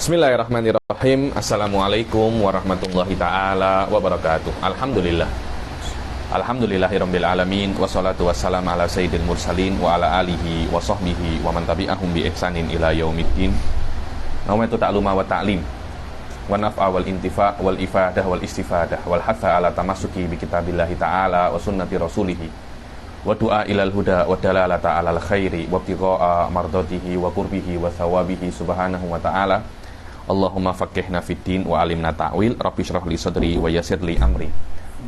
Bismillahirrahmanirrahim. Assalamualaikum warahmatullahi ta'ala wabarakatuh. Alhamdulillahirabbil alamin, wassalatu wassalamu ala sayyidil mursalin wa ala alihi wa sahbihi wa man tabi'ahum bi ihsanin ila yaumiddin. Nawaitu ta'luma wa ta'lim wa naf'a wal intifa' wal ifadah wal istifadah wal hatha ala tamassuki bi kitabillahi ta'ala wa sunnati rasulih wa du'a ilal huda wa dalalata alal khairi wa ibtigha'a mardatihi wa qurbihi wa thawabihi subhanahu wa ta'ala. Allahumma faqihna fid din wa alimna ta'wil, rabbi shrah li sadri wa yassir li amri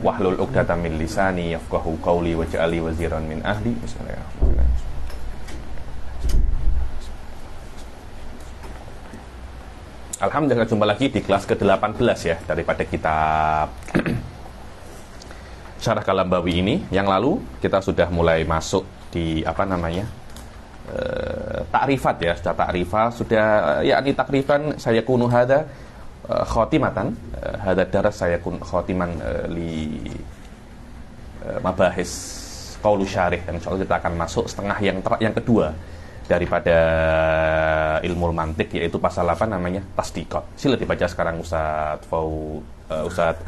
wahlul 'uqdatam min lisani yafqahu qawli waj'alni waziran min ahli. Bismillahirrahmanirrahim. Alhamdulillah, jumpa lagi di kelas ke-18 ya daripada kitab Syarah Kalambawi ini. Yang lalu kita sudah mulai masuk di takrifat ya, sudah takrifat, sudah yakni takrifan saya kunu hada khotimatan, hada daras saya kun khotiman li mabahis qaulu syarih, dan insyaallah kita akan masuk setengah yang kedua daripada ilmu mantik, yaitu pasal apa namanya, tasdiqat. Sila dibaca sekarang Ustaz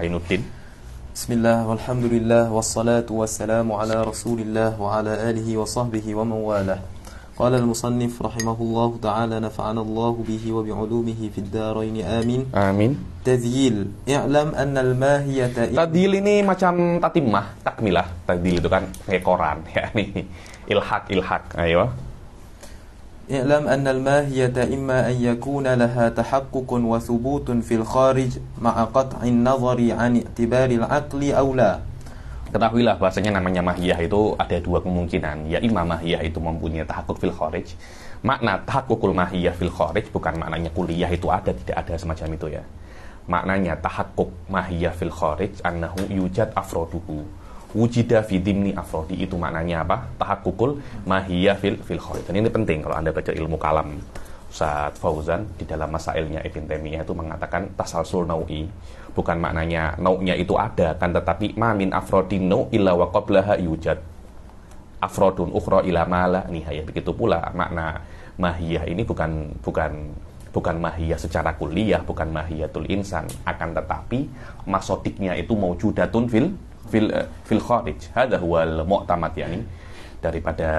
Ainuddin. Bismillah, walhamdulillah, wassalatu wassalamu ala rasulillah wa ala alihi wa sahbihi wa mawalah. Qala al-musannif rahimahullahu ta'ala nafa'ana Allahu bihi wa bi'ulumihi fid darain amin. Amin. Tadhyil, i'lam anna al-mahiyata. Tadhyil ini macam tatimah, takmilah. Tadhyil itu kan kayak koran, yakni ilhaq. Ayo. I'lam anna al-mahiyata imma an yakuna laha tahaqqukun wa thubutun fil kharij ma'a qat'in nadhari 'an i'tibari al-'aqli aw la. Ketahuilah bahasanya namanya mahiyah itu ada dua kemungkinan. Ya imam mahiyah itu mempunyai tahakkuk fil kharij. Makna tahakkukul mahiyah fil kharij bukan maknanya kuliah itu ada, tidak ada semacam itu ya. Maknanya tahakkuk mahiyah fil kharij annahu yujad afroduhu wujida fi dimni afrodi, itu maknanya apa? Tahakkukul mahiyah fil kharij. Dan ini penting kalau Anda baca ilmu kalam Ustaz Fauzan di dalam masailnya Ibn Taimiyah itu mengatakan tasalsul nau'i, bukan maknanya nau'nya itu ada, kan tetapi ma min afrodin nau' illa wa qablaha yujad afrodun ukhra ila mala nihaya. Begitu pula makna mahiyah ini bukan mahiyah secara kuliah, bukan mahiyatul insan, akan tetapi masodiknya itu maujudatun fil kharij. Hadza huwal mu'tamad, yani daripada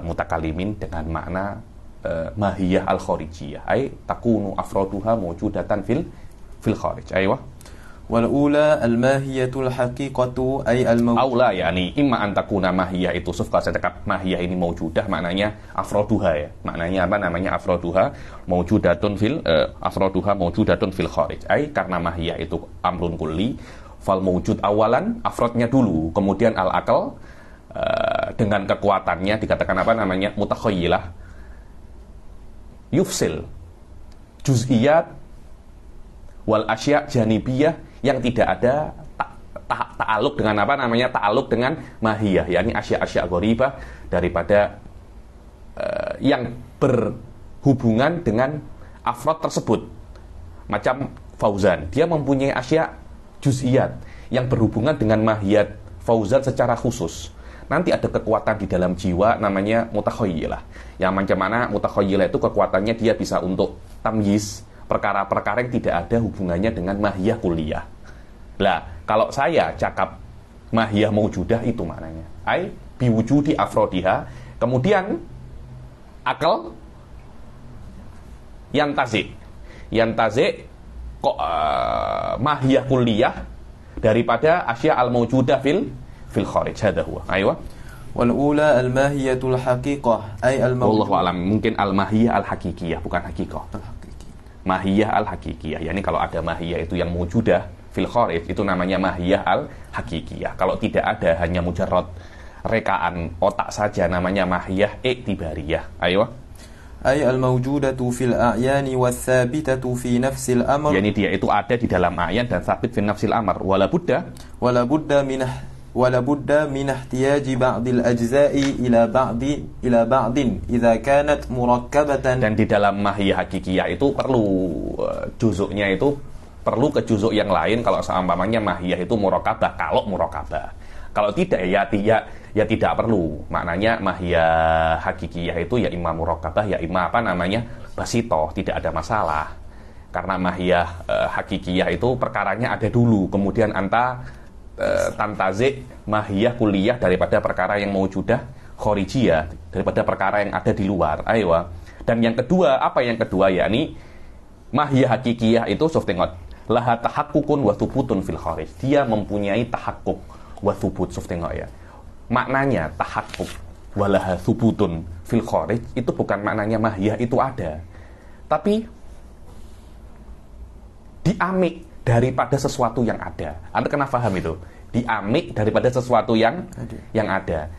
mutakalimin dengan makna mahiyah al-kharijiyah, ay takunu afroduha mawjudatan fil kharij. Aywa. Wal ula al-mahiyatul haqiqatu ay aula, yani imma an takuna mahiyah itu sufqa sedekap mahiyah ini mawjudah, maknanya afroduha ya. Maknanya apa namanya afroduha mawjudatun fil kharij. Ay karena mahiyah itu amrun kulli, fal mawjud awalan, afrodnya dulu, kemudian al-aqal dengan kekuatannya dikatakan apa namanya mutakhayyilah, yufsil juz'iyat wal asya' janibiyah yang tidak ada ta'aluk dengan apa namanya, ta'aluk dengan mahiyah, yakni asya' gharibah daripada yang berhubungan dengan afrod tersebut. Macam Fauzan, dia mempunyai asya' juz'iyat yang berhubungan dengan mahiyat Fauzan secara khusus. Nanti ada kekuatan di dalam jiwa namanya mutakhayyilah. Yang macam mana mutakhayyilah itu kekuatannya dia bisa untuk tamyiz perkara-perkara yang tidak ada hubungannya dengan mahiyah kuliah. Lah, kalau saya cakap mahiyah maujudah itu maknanya ai biwujudi afrodiha, kemudian akal yantazi kok mahiyah kuliah daripada asya al-maujudah fil kharij. Hadha huwa. Aywa. Wal ula al-mahiyatul haqiqah ay al-mawjud. Wallahu alam, mungkin al-mahiyah al-haqiqiyah, bukan haqiqah. Mahiyah al-haqiqiyah, yakni kalau ada mahiyah itu yang mawjudah fil kharij, itu namanya mahiyah al-haqiqiyah. Kalau tidak ada, hanya mujarrad rekaan otak saja, namanya mahiyah i'tibariyah. Aywa. Ay al-mawjudatu fil a'yani wath-thabitatu fi nafsil amr. Yani dia itu ada di dalam a'yan dan sabit fi nafsil amr. Wala budda min ihtiyaji ba'dil ajza'i ila ba'din idza kanat murakkabatan. Dan di dalam mahiyah hakikiyah itu perlu juzuknya itu perlu ke juzuk yang lain kalau seumpamanya mahiyah itu murakkabah, kalau tidak ya tidak perlu. Maknanya mahiyah hakikiyah itu ya imma murakkabah ya imma apa namanya basitoh, tidak ada masalah. Karena mahiyah hakikiyah itu perkaranya ada dulu, kemudian tantazik mahiyah kuliah daripada perkara yang maujudah khorijiyah, daripada perkara yang ada di luar. Ayo. Dan yang kedua, apa yang kedua, yakni mahiyah hakikiyah itu soft tengok laha tahakkukun wa thubutun fil kharij. Dia mempunyai tahakkuk wa thubut, soft tengok ya. Maknanya tahakkuk walaha thubutun fil kharij itu bukan maknanya mahiyah itu ada, tapi diamik daripada sesuatu yang ada. Anda kena paham itu? Diamik daripada sesuatu yang ada.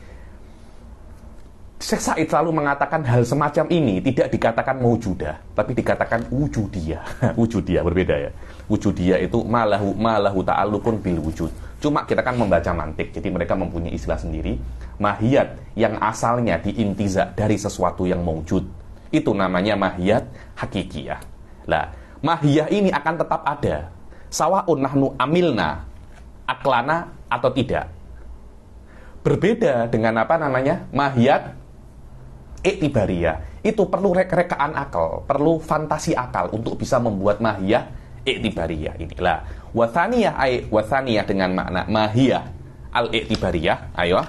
Syekh Said selalu mengatakan hal semacam ini tidak dikatakan maujudah, tapi dikatakan wujudiyah. Wujudiyah berbeda ya. Wujudiyah itu malahu ta'alluqun bil wujud. Cuma kita kan membaca mantik, jadi mereka mempunyai istilah sendiri. Mahiyat yang asalnya diintiza dari sesuatu yang maujud, itu namanya mahiyat hakikiyah. Lah, mahiyah ini akan tetap ada, sawaun nahnu amilna aklana atau tidak. Berbeda dengan apa namanya mahiyat iktibariyah. Itu perlu rekaan akal, perlu fantasi akal untuk bisa membuat mahiyah iktibariyah inilah. Wathaniyah dengan makna mahiyah al-iktibariyah. Ayo.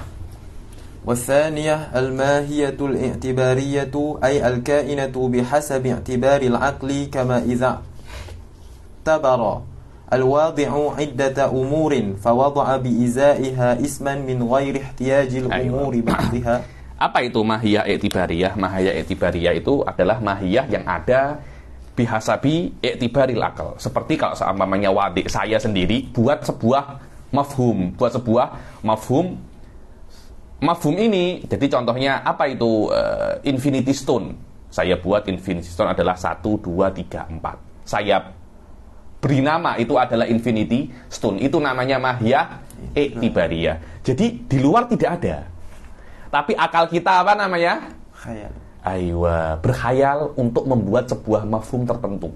Wathaniyah al-mahiyatul i'tibariyatu ay al-kainatu bihasabi i'tibari al-aqli kama idza tabara al-wadi'u iddata umurin fawada'a biizaiha isman min ghairi ihtiyajil umuri ba'dihha. Apa itu mahiyah iktibariyah? Mahiyah iktibariyah itu adalah mahiyah yang ada bihasabi iktibaril akal. Seperti kalau seumpamanya wadik saya sendiri buat sebuah mafhum, mafhum ini, jadi contohnya apa itu infinity stone. Saya buat infinity stone adalah 1, 2, 3, 4. Saya beri nama itu adalah infinity stone. Itu namanya mahiyah iktibariyah. Jadi di luar tidak ada. Tapi akal kita apa namanya? Khayal. Aywa, berkhayal untuk membuat sebuah mafhum tertentu.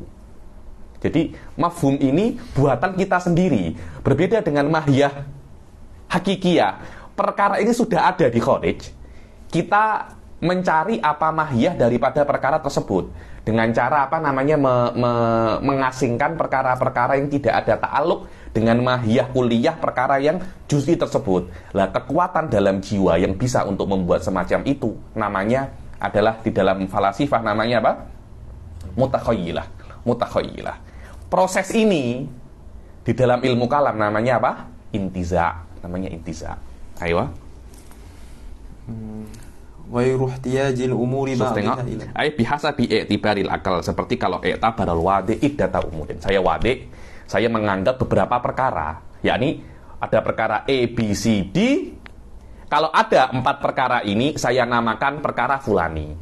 Jadi mafhum ini buatan kita sendiri. Berbeda dengan mahiyah hakikiyah. Perkara ini sudah ada di kharij. Kita mencari apa mahiyah daripada perkara tersebut dengan cara apa namanya mengasingkan perkara-perkara yang tidak ada ta'aluk dengan mahiyah kuliah perkara yang juz'i tersebut. Lah, kekuatan dalam jiwa yang bisa untuk membuat semacam itu namanya adalah di dalam falasifah namanya apa? Mutakhayyilah. Proses ini di dalam ilmu kalam namanya apa? Intiza. Ayo. Ghairu ihtiyajil umuri ba'daha ila. Ay bihasabi i'tibaril akal, seperti kalau i'tabaral wadi iddata umurin. Saya menganggap beberapa perkara, yakni ada perkara A, B, C, D. Kalau ada 4 perkara ini, saya namakan perkara fulani.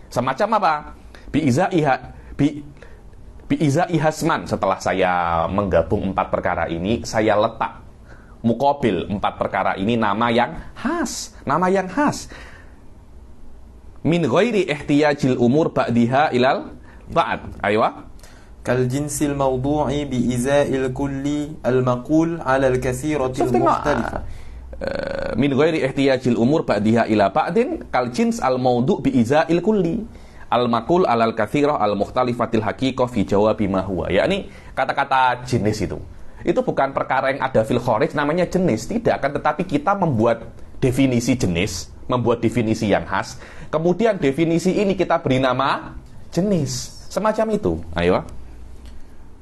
Semacam apa? Bi'iza ihasman. Setelah saya menggabung 4 perkara ini, saya letak muqabil 4 perkara ini nama yang khas. Min ghairi ihtiyajil umur ba'diha ilal ba'd. Aywa. Kal jinsil mawdu'i bi iza'il kulli al-maqul 'ala al-katsiratil mukhtalifah. Min ghairi ihtiyajil umur ba'diha ila ba'din kal jins al-mawdu' bi iza'il kulli al-maqul 'ala al-katsirah al-mukhtalifatil haqiqah fi jawabi ma huwa. Yakni kata-kata jenis itu bukan perkara yang ada fil kharij namanya jenis, tidak, akan tetapi kita membuat definisi jenis, membuat definisi yang khas, kemudian definisi ini kita beri nama jenis, semacam itu. Ayo.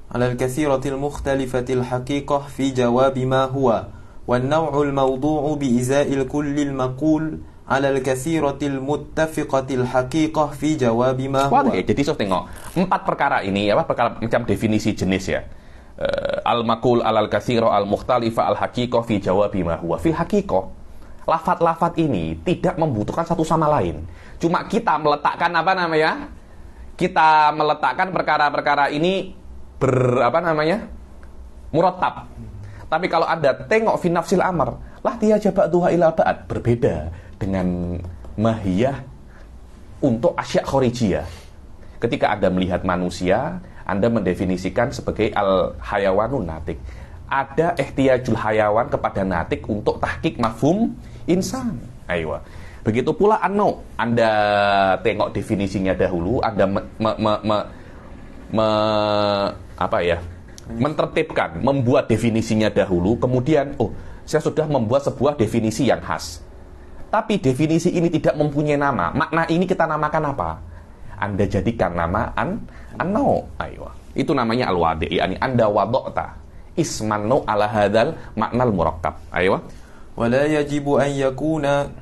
على الكثيرة المختلفة الحقيقة في جواب ما هو والنوع الموضوع بإزاء الكل المقول على الكثيرة المتفقة الحقيقة في جواب ما هو. Jadi tengok 4 perkara ini perkara macam definisi jenis ya. Al-maqul al-katsira al-mukhtalifa al-haqiqah fi jawabi ma huwa. Fil haqiqah, lafaz-lafaz ini tidak membutuhkan satu sama lain. Cuma kita meletakkan Kita meletakkan perkara-perkara ini murattab. Tapi kalau Anda tengok fi nafsil amr, lah tiya ba'duha ila ba'd, berbeda dengan mahiyah untuk asya' khorijiyah. Ketika Anda melihat manusia, Anda mendefinisikan sebagai al-hayawanun natik. Ada ihtiyajul hayawan kepada natik untuk tahqiq mafhum insan. Aywa. Begitu pula Anda tengok definisinya dahulu, Anda mentertibkan, membuat definisinya dahulu, kemudian saya sudah membuat sebuah definisi yang khas. Tapi definisi ini tidak mempunyai nama. Makna ini kita namakan apa? Anda jadikan nama an-nau. Ayo. Itu namanya al-wadi', yakni Anda wada'ta isman nau ala hadzal maknal murakkab. Ayo. Wala yajibu an yakuna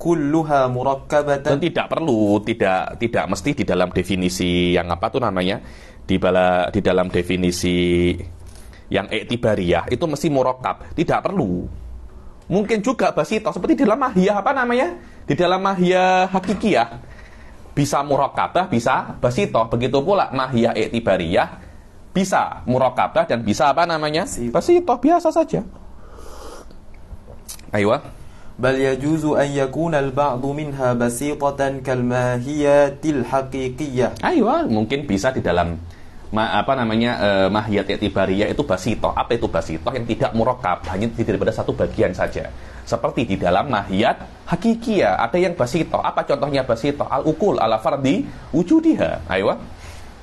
kulluha murakkabatan. Dan tidak perlu, tidak mesti di dalam definisi yang apa tuh namanya? Di dalam definisi yang iktibariyah itu mesti murakkab. Tidak perlu. Mungkin juga basito seperti di dalam mahiyah apa namanya? Di dalam mahiyah hakikiyah bisa murakkabah, bisa basito. Begitu pula mahiyah iktibariyah bisa murakkabah dan bisa apa namanya? Basito, biasa saja. Ayo. Bal yajuzu an yakuna al-ba'du minha basitatan kal mahiyatil haqiqiyah. Ayo, mungkin bisa di dalam mahiyat i'tibariyah itu basito. Apa itu basito? Yang tidak murakkab, hanya daripada satu bagian saja. Seperti di dalam mahiyat hakikiyah ada yang basito. Apa contohnya basito? Al-ukul ala fardi wujudiha. Ayo.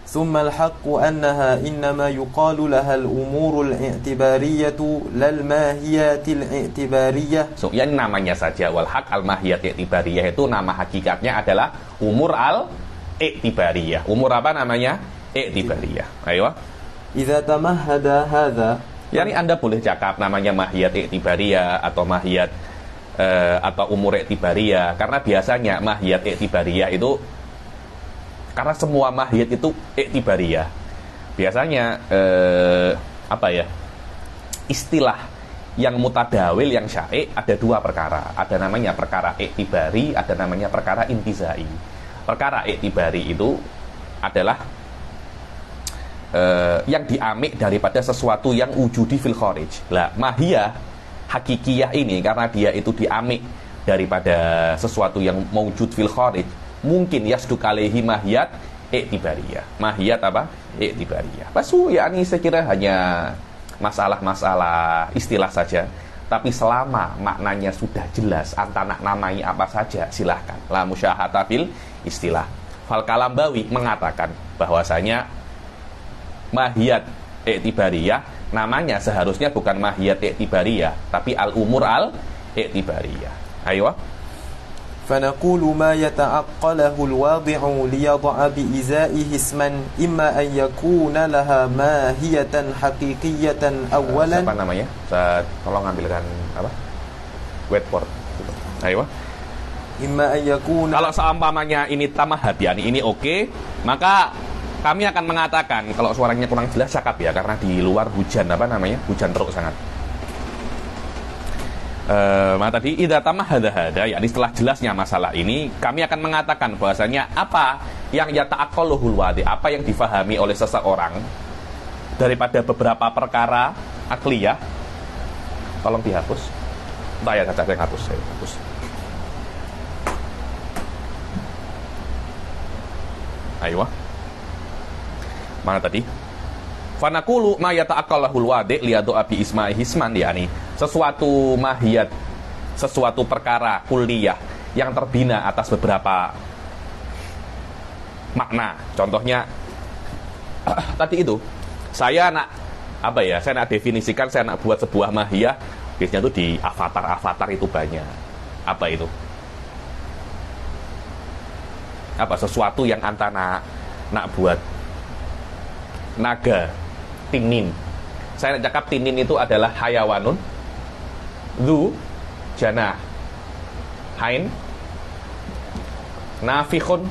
Thumma al-haqqu annaha innama yuqalu laha al-umurul i'tibariyatu lal mahiyatil i'tibariyah. So, yang namanya saja wal haq al-mahiyat i'tibariyah itu nama hakikatnya adalah umur al-i'tibariyah. Umur apa namanya? I'tibariyah. Ayo. Idza tamahhada hadza, yani Anda boleh cakap namanya mahiyat i'tibariyah atau mahiyat atau umur i'tibariyah, karena biasanya mahiyat i'tibariyah itu karena semua mahiyat itu i'tibariyah. Biasanya istilah yang mutadawil, yang syai' ada dua perkara. Ada namanya perkara i'tibari, ada namanya perkara intizai. Perkara i'tibari itu adalah yang diamik daripada sesuatu yang wujudi fil kharij. Lah, mahiyah hakikiyah ini karena dia itu diamik daripada sesuatu yang mewujud fil kharij, mungkin yasduk alaihi mahiyat i'tibariyah. Mahiyat apa? I'tibariyah. Pasu, yakni saya kira hanya masalah-masalah istilah saja. Tapi selama maknanya sudah jelas, antara namai apa saja, silahkan. La musyahata fil istilah. Fal-Kalambawi mengatakan bahwasanya mahiyat i'tibariyah namanya seharusnya bukan mahiyat i'tibariyah, tapi al-umur al-i'tibariyah. Ayo. فنقول ما يتعقله الواضع ليضع بإزائه اسما إما أن يكون لها ماهية حقيقية أولا. Siapa namanya? Saya tolong ambilkan apa? Whiteboard. Ayo. إما أن يكون. Kalau seumpamanya ini tamahad, yani ini oke, maka kami akan mengatakan kalau suaranya kurang jelas cakap ya, karena di luar hujan hujan teruk sangat. Tadi idza tamahada, yakni setelah jelasnya masalah ini, kami akan mengatakan bahwasanya apa yang yata'aqqaluhul wadi, apa yang difahami oleh seseorang daripada beberapa perkara akliyah. Tolong dihapus. Entah ya, saya hapus. Ayo. Mana tadi? Fanaqulu ma yata'aqqalahul wadi' liyadu'a bi isma'i hisman, yakni sesuatu mahiyat, sesuatu perkara kulliyah yang terbina atas beberapa makna. Contohnya tadi itu saya nak definisikan, saya nak buat sebuah mahiyah, biasanya itu di avatar itu banyak. Apa itu? Apa sesuatu yang antara nak buat naga, tinin. Saya nak cakap tinin itu adalah hayawanun dzu janah hain nafikhun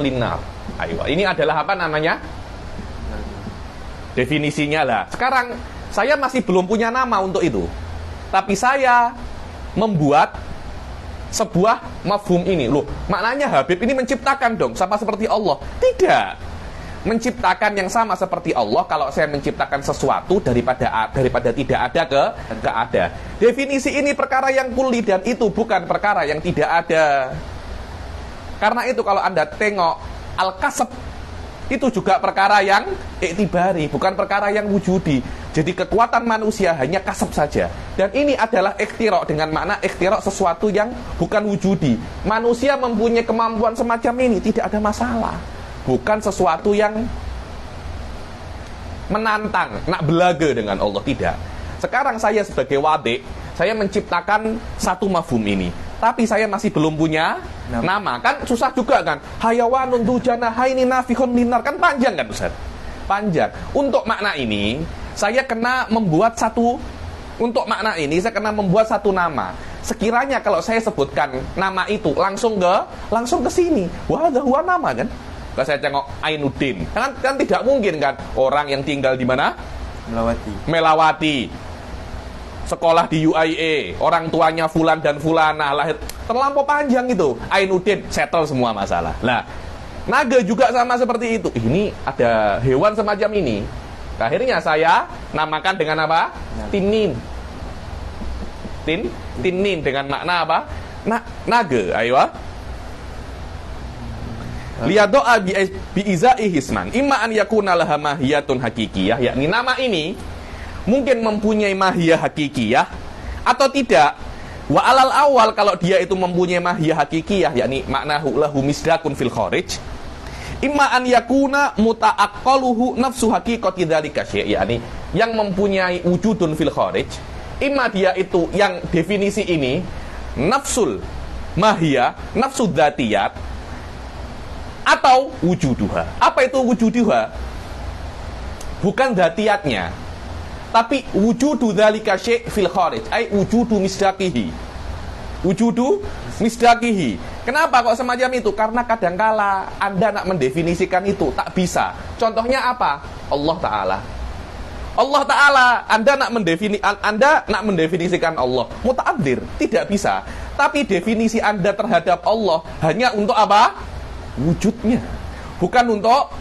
linnar. Ayo, ini adalah apa namanya? Definisinya lah. Sekarang saya masih belum punya nama untuk itu, tapi saya membuat sebuah mafhum ini. Loh, maknanya Habib ini menciptakan dong, sama seperti Allah. Tidak. Menciptakan yang sama seperti Allah, kalau saya menciptakan sesuatu daripada tidak ada ke ada. Definisi ini perkara yang kulli, dan itu bukan perkara yang tidak ada. Karena itu kalau Anda tengok al-kasab, itu juga perkara yang iktibari, bukan perkara yang wujudi. Jadi kekuatan manusia hanya kasab saja. Dan ini adalah ikhtirok, dengan makna ikhtirok sesuatu yang bukan wujudi. Manusia mempunyai kemampuan semacam ini, tidak ada masalah. Bukan sesuatu yang menantang, nak belaga dengan Allah, tidak. Sekarang saya sebagai wadi, saya menciptakan satu mafhum ini, tapi saya masih belum punya nama. Kan susah juga kan. Hayawanun dujana haini nafikhun linar, kan panjang kan Ustaz? Panjang. Untuk makna ini saya kena membuat satu nama. Sekiranya kalau saya sebutkan nama itu langsung ke sini, wah huwa nama kan. Kalau saya tengok Ainuddin, kan tidak mungkin kan, orang yang tinggal di mana? Melawati. Sekolah di UIA, orang tuanya fulan dan fulana, lahir terlampau panjang itu. Ainuddin settle semua masalah. Nah, naga juga sama seperti itu. Ini ada hewan semacam ini. Akhirnya saya namakan dengan apa? Tinin. Tinin dengan makna apa? Naga. Ayo. Liyado'a bi'iza'i hisman. Imma an yakuna laha mahiyatun hakikiyah. Yakni nama ini mungkin mempunyai mahiyah hakikiyah atau tidak. Wa alal awal, kalau dia itu mempunyai mahiyah hakikiyah, yakni maknahu lahu misdakun fil kharij. Imma an yakuna muta'aqqaluhu nafsu haqiqati dzalika syai', yakni yang mempunyai wujudun fil kharij. Imma dia itu yang definisi ini nafsul mahiyah, nafsu dzatiyat, atau wujuduha. Apa itu wujuduha? Bukan dzatiyatnya, tapi wujudu dzalika syai' fil kharij, ai wujudu misdaqihi. Wujudu misdaqihi. Kenapa kok semacam itu? Karena kadangkala Anda nak mendefinisikan itu tak bisa. Contohnya apa? Allah Ta'ala. Allah Ta'ala, Anda nak mendefinisikan Allah muta'addir, tidak bisa. Tapi definisi Anda terhadap Allah hanya untuk apa? Wujudnya, bukan untuk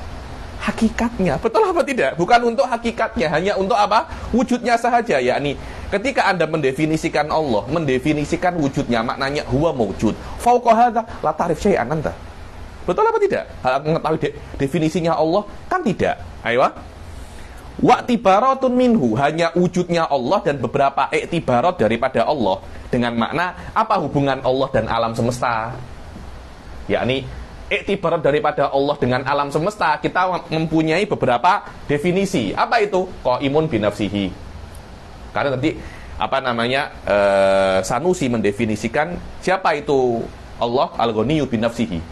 hakikatnya. Betul apa tidak? Bukan untuk hakikatnya, hanya untuk apa? Wujudnya sahaja. Yakni ketika Anda mendefinisikan Allah, mendefinisikan wujudnya, maknanya huwa mawjud. Fauqa hadza la ta'rif syai'an anta. Betul apa tidak? Mengetahui definisinya Allah kan tidak. Ayo. Wa'tibaratun minhu, hanya wujudnya Allah dan beberapa iktibarat daripada Allah, dengan makna apa hubungan Allah dan alam semesta. Yakni iktibarat daripada Allah dengan alam semesta, kita mempunyai beberapa definisi. Apa itu? Qaimun binafsihi. Karena nanti Sanusi mendefinisikan siapa itu Allah, al-ghaniyyu binafsihi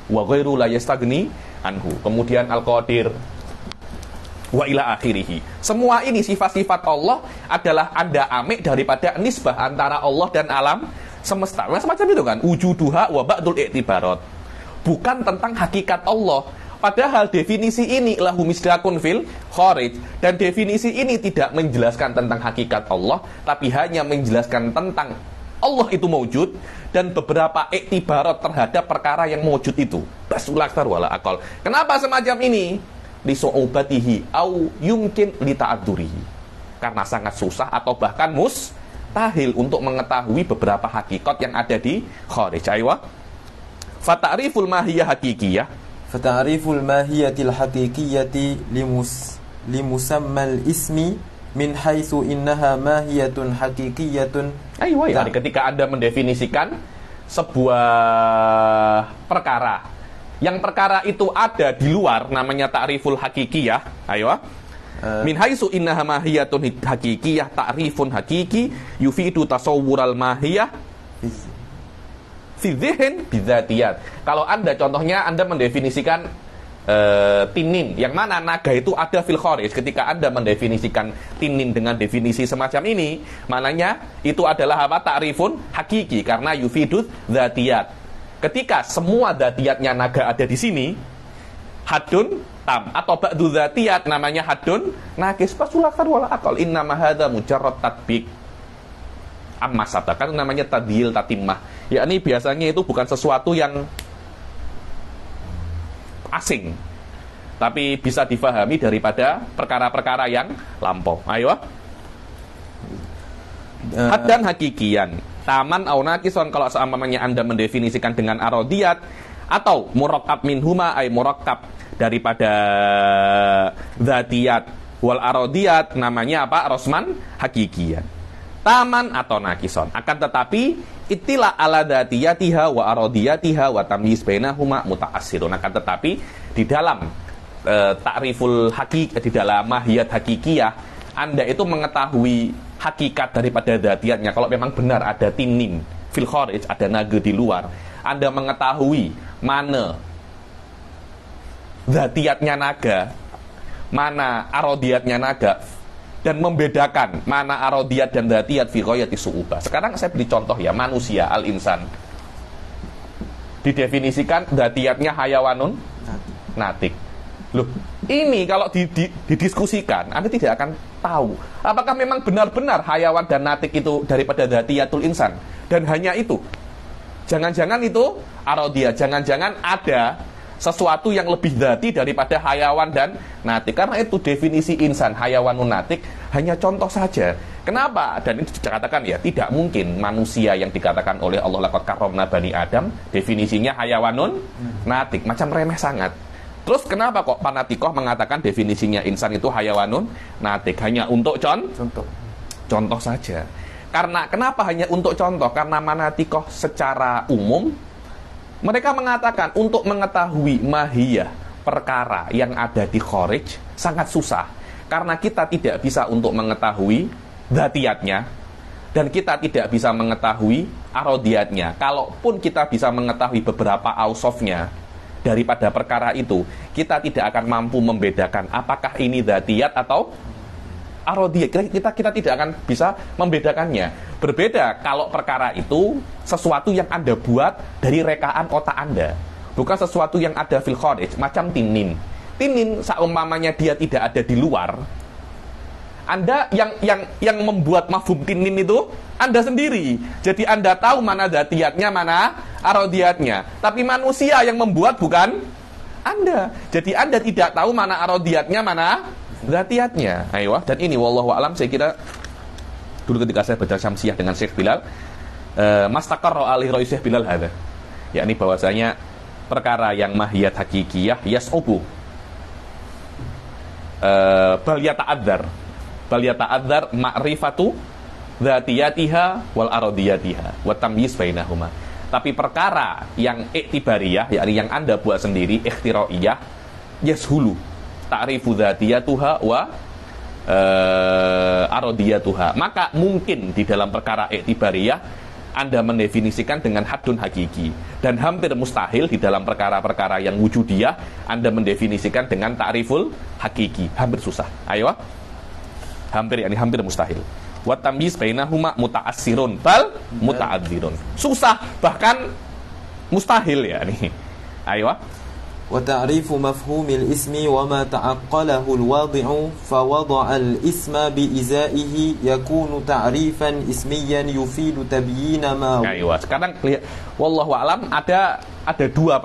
wa ghairu la yastagni anhu. Kemudian al-qadir wa ila akhirih. Semua ini sifat-sifat Allah adalah Anda amik daripada nisbah antara Allah dan alam semesta. Nah, semacam itu kan, wujuduha wa ba'dul i'tibarat. Bukan tentang hakikat Allah. Padahal definisi ini lahu misdakun fil kharij, dan definisi ini tidak menjelaskan tentang hakikat Allah, tapi hanya menjelaskan tentang Allah itu mawjud dan beberapa iktibarat terhadap perkara yang mawjud itu. Basul aktsar wala aqal. Kenapa semacam ini? Li su'ubatihi au yumkin li ta'addurihi. Karena sangat susah atau bahkan mustahil untuk mengetahui beberapa hakikat yang ada di kharij. Aywa. Fata'riful mahiyah hakikiyah. Fata'riful mahiyatil hakikiyati limusammal ismi min haitsu innaha mahiyatun hakikiyatun. Aywa, ya. Ketika Anda mendefinisikan sebuah perkara, yang perkara itu ada di luar, namanya ta'riful hakikiyah. Aywa. Min haitsu innaha mahiyatun hakikiyah, ta'rifun hakiki yufidu tasawwural mahiyah fidzihin bidzatiyat. Kalau Anda contohnya Anda mendefinisikan tinin, yang mana naga itu ada fil kharij. Ketika Anda mendefinisikan tinin dengan definisi semacam ini, maknanya itu adalah apa? Ta'rifun hakiki, karena yufidud dzatiyat. Ketika semua dzatiyatnya naga ada di sini, hadun tam, atau ba'du dzatiyat namanya hadun naqis, fasulakar wala aqal. Innama hadza mujarrad tatbiq. Amma sabakan namanya tadhil tatimah. Yakni biasanya itu bukan sesuatu yang asing, tapi bisa difahami daripada perkara-perkara yang lampau. Ayo. Haddan hakikian. Taman au naqison, kalau seumpamanya Anda mendefinisikan dengan arodiyat, atau murakkab minhuma ay murakkab daripada dzatiyat Wal arodiyat namanya apa? Rosman hakikiyah. Taman atau nakison. Akan tetapi itilah ala datiyatiha wa arodiyatiha wa tamyiz bainahuma muta'assirun. Akan tetapi di dalam takriful hakik, di dalam mahiyat hakikiyah, Anda itu mengetahui hakikat daripada datiatnya. Kalau memang benar ada tinin fil kharij, ada naga di luar, Anda mengetahui mana datiatnya naga, mana arodiyatnya naga, dan membedakan mana arodiyat dan dhatiyat fi ghayati su'ubah. Sekarang saya beri contoh ya, manusia, al-insan. Didefinisikan dhatiyatnya hayawanun natik. Loh, ini kalau didiskusikan, Anda tidak akan tahu apakah memang benar-benar hayawan dan natik itu daripada dhatiyatul insan. Dan hanya itu. Jangan-jangan itu arodiyat, jangan-jangan ada sesuatu yang lebih dhati daripada hayawan dan natik. Karena itu definisi insan, hayawanun natik hanya contoh saja. Kenapa? Dan itu dikatakan ya, tidak mungkin manusia yang dikatakan oleh Allah laqad karramna bani Adam definisinya hayawanun natik, macam remeh sangat. Terus kenapa kok panatikoh mengatakan definisinya insan itu hayawanun natik? Hanya untuk contoh saja. Karena kenapa hanya untuk contoh? Karena manatikoh secara umum mereka mengatakan untuk mengetahui mahiyah perkara yang ada di kharij sangat susah. Karena kita tidak bisa untuk mengetahui dhatiyatnya, dan kita tidak bisa mengetahui arodiyatnya. Kalaupun kita bisa mengetahui beberapa ausofnya daripada perkara itu, kita tidak akan mampu membedakan apakah ini dhatiyat atau arodiyat. Kita tidak akan bisa membedakannya. Berbeda kalau perkara itu sesuatu yang Anda buat dari rekaan otak Anda, bukan sesuatu yang ada fil kharij, macam tinin. Tinin seumpamanya dia tidak ada di luar, Anda yang membuat mafhum tinin itu Anda sendiri. Jadi Anda tahu mana dhatiyatnya, mana arodiyatnya. Tapi manusia yang membuat bukan Anda. Jadi Anda tidak tahu mana arodiyatnya, mana dhatiyatnya. Ayo, dan ini wallahu a'lam, saya kira dulu ketika saya baca Syamsiyah dengan Syekh Bilal, mastaqarra alaihi ra'i Syekh Bilal hadza, yakni bahwasanya perkara yang mahiyat hakikiyah yas'ubu bal yata'adzar ma'rifatu dzatiyatiha wal arodiyatiha wa tamyiz bainahuma. Tapi perkara yang iktibariyah, yakni yang Anda buat sendiri, ikhtiraiyah, yashulu ta'rifu dzatiyatuha wa arodiyatuha. Maka mungkin di dalam perkara iktibariyah Anda mendefinisikan dengan haddun hakiki, dan hampir mustahil di dalam perkara-perkara yang wujudiyah Anda mendefinisikan dengan ta'riful hakiki. Hampir susah. Ayo, hampir mustahil. Wa tamyiz bainahuma muta'assirun bal muta'adzirun. Susah, bahkan mustahil ya nih. Ayo. وتعريف مفهوم الاسم وما تعقله الواضع فوضع الاسم بإزائه يكون تعريفا اسميا يفيد تبيين ما. Ayo, sekarang lihat, wallahu alam, ada dua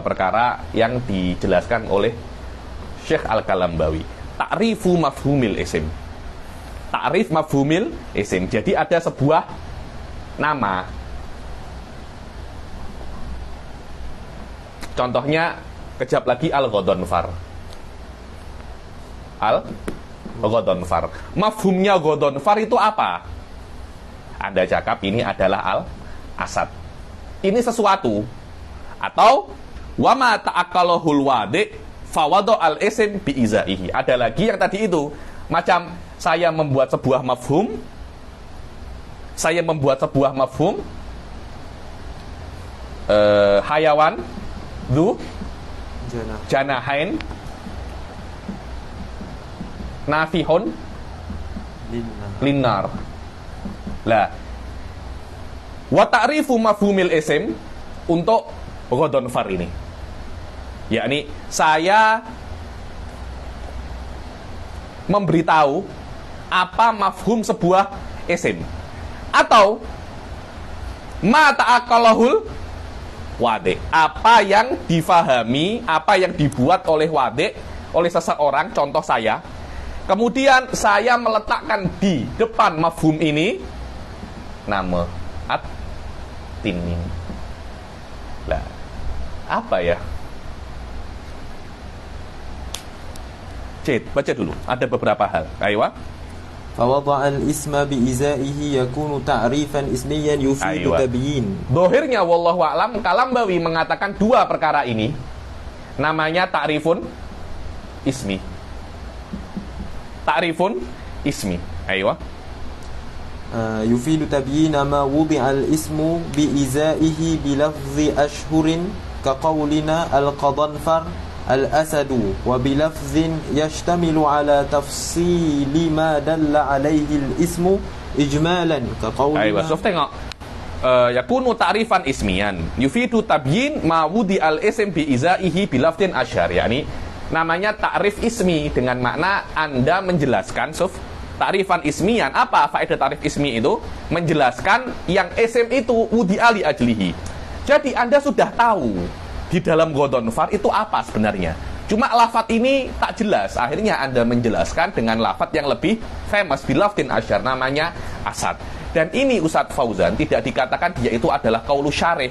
perkara yang dijelaskan oleh Syekh Al-Kalambawi. Ta'rifu mafhumil isim. Ta'rif mafhumil isim. Jadi ada sebuah nama. Contohnya, kejap lagi al-Ghadhanfar. Al-Ghadhanfar. Mafhumnya Ghadhanfar itu apa? Anda cakap ini adalah al-asad. Ini sesuatu. Atau wa ma ta'aqqalahul wadi' fawadu al-isim bi'izaihi. Ada lagi yang tadi itu. Macam saya membuat sebuah mafhum. Hayawan Dhu janahain nafihun linnar. Lah, wa ta'rifu mafhumil isim untuk Ghadhanfar ini, yakni saya memberitahu apa mafhum sebuah isim, atau ma ta'aqqalahul wadi', apa yang difahami, apa yang dibuat oleh wadi', oleh seseorang, contoh saya, kemudian saya meletakkan di depan mafhum ini nama at-tinin. Lah, apa ya? Cid, baca dulu. Ada beberapa hal. Ayo. فوضع الاسم بإزائه يكون تعريفا اسميا يفيد تبيين. Dohirnya wallahu a'lam, Kalambawi mengatakan dua perkara ini namanya ta'rifun ismi. Ta'rifun ismi. Ayo. يفيد تبيين ما وضع الاسم بإزائه بلفظ أشهر كقولنا القضنفر الأسد وبلفظ يشتمل على تفصيل ما دل عليه الاسم إجمالا كقولنا. Ayo, Sof tengok. Yakunu ta'rifan ismiyan yufidu tabyin ma wudi al-ism bi izaihi bi lafdin asyhar. Yani namanya ta'rif ismi dengan makna Anda menjelaskan, Sof. Ta'rifan ismiyan, apa faedah ta'rif ismi itu? Menjelaskan yang isim itu wudi ali ajlihi. Jadi Anda sudah tahu di dalam Ghadhanfar itu apa sebenarnya. Cuma lafadz ini tak jelas. Akhirnya Anda menjelaskan dengan lafadz yang lebih famous, bilafdin asyar, namanya Asad. Dan ini Ustadz Fauzan tidak dikatakan dia itu adalah qaulu syarih,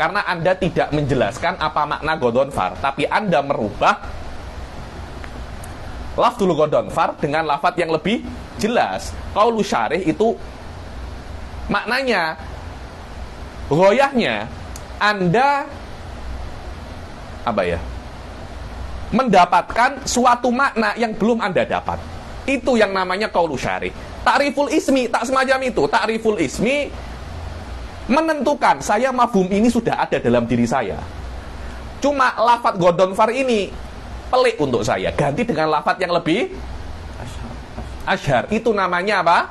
karena Anda tidak menjelaskan apa makna Ghadhanfar, tapi Anda merubah lafdzul Ghadhanfar dengan lafadz yang lebih jelas. Qaulu syarih itu maknanya, ghoyahnya Anda mendapatkan suatu makna yang belum Anda dapat. Itu yang namanya qaulu syarih. Ta'riful ismi tak semacam itu. Ta'riful ismi menentukan saya mafhum ini sudah ada dalam diri saya. Cuma lafadz Ghadhanfar ini pelik untuk saya, ganti dengan lafadz yang lebih asyhar. Itu namanya apa?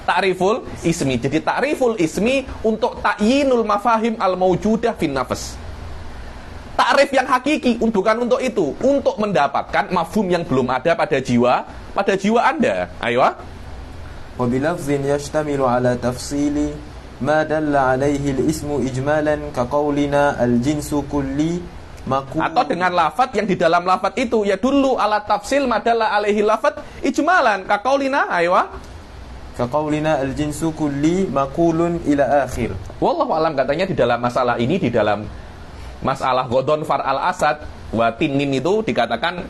Ta'riful ismi. Jadi ta'riful ismi untuk ta'yinul mafahim al-mawjudah fin nafs. Ta'rif yang hakiki bukan untuk itu, untuk mendapatkan mafhum yang belum ada pada jiwa Anda. Ayo. Wa bilafzin yashtamilu ala tafsili ma dalla alaihi al-ismu ijmalan ka qaulina al-jinsu kulli maqul. Atau dengan lafadz yang di dalam lafadz itu ya dulu ala tafsil ma dalla alaihi lafadz ijmalan ka qaulina. Ayo. Ka qaulina al-jinsu kulli maqulun ila akhir. Wallahu alam, katanya di dalam masalah ini, di dalam masalah Ghadhanfar al-Asad wa Tinin itu dikatakan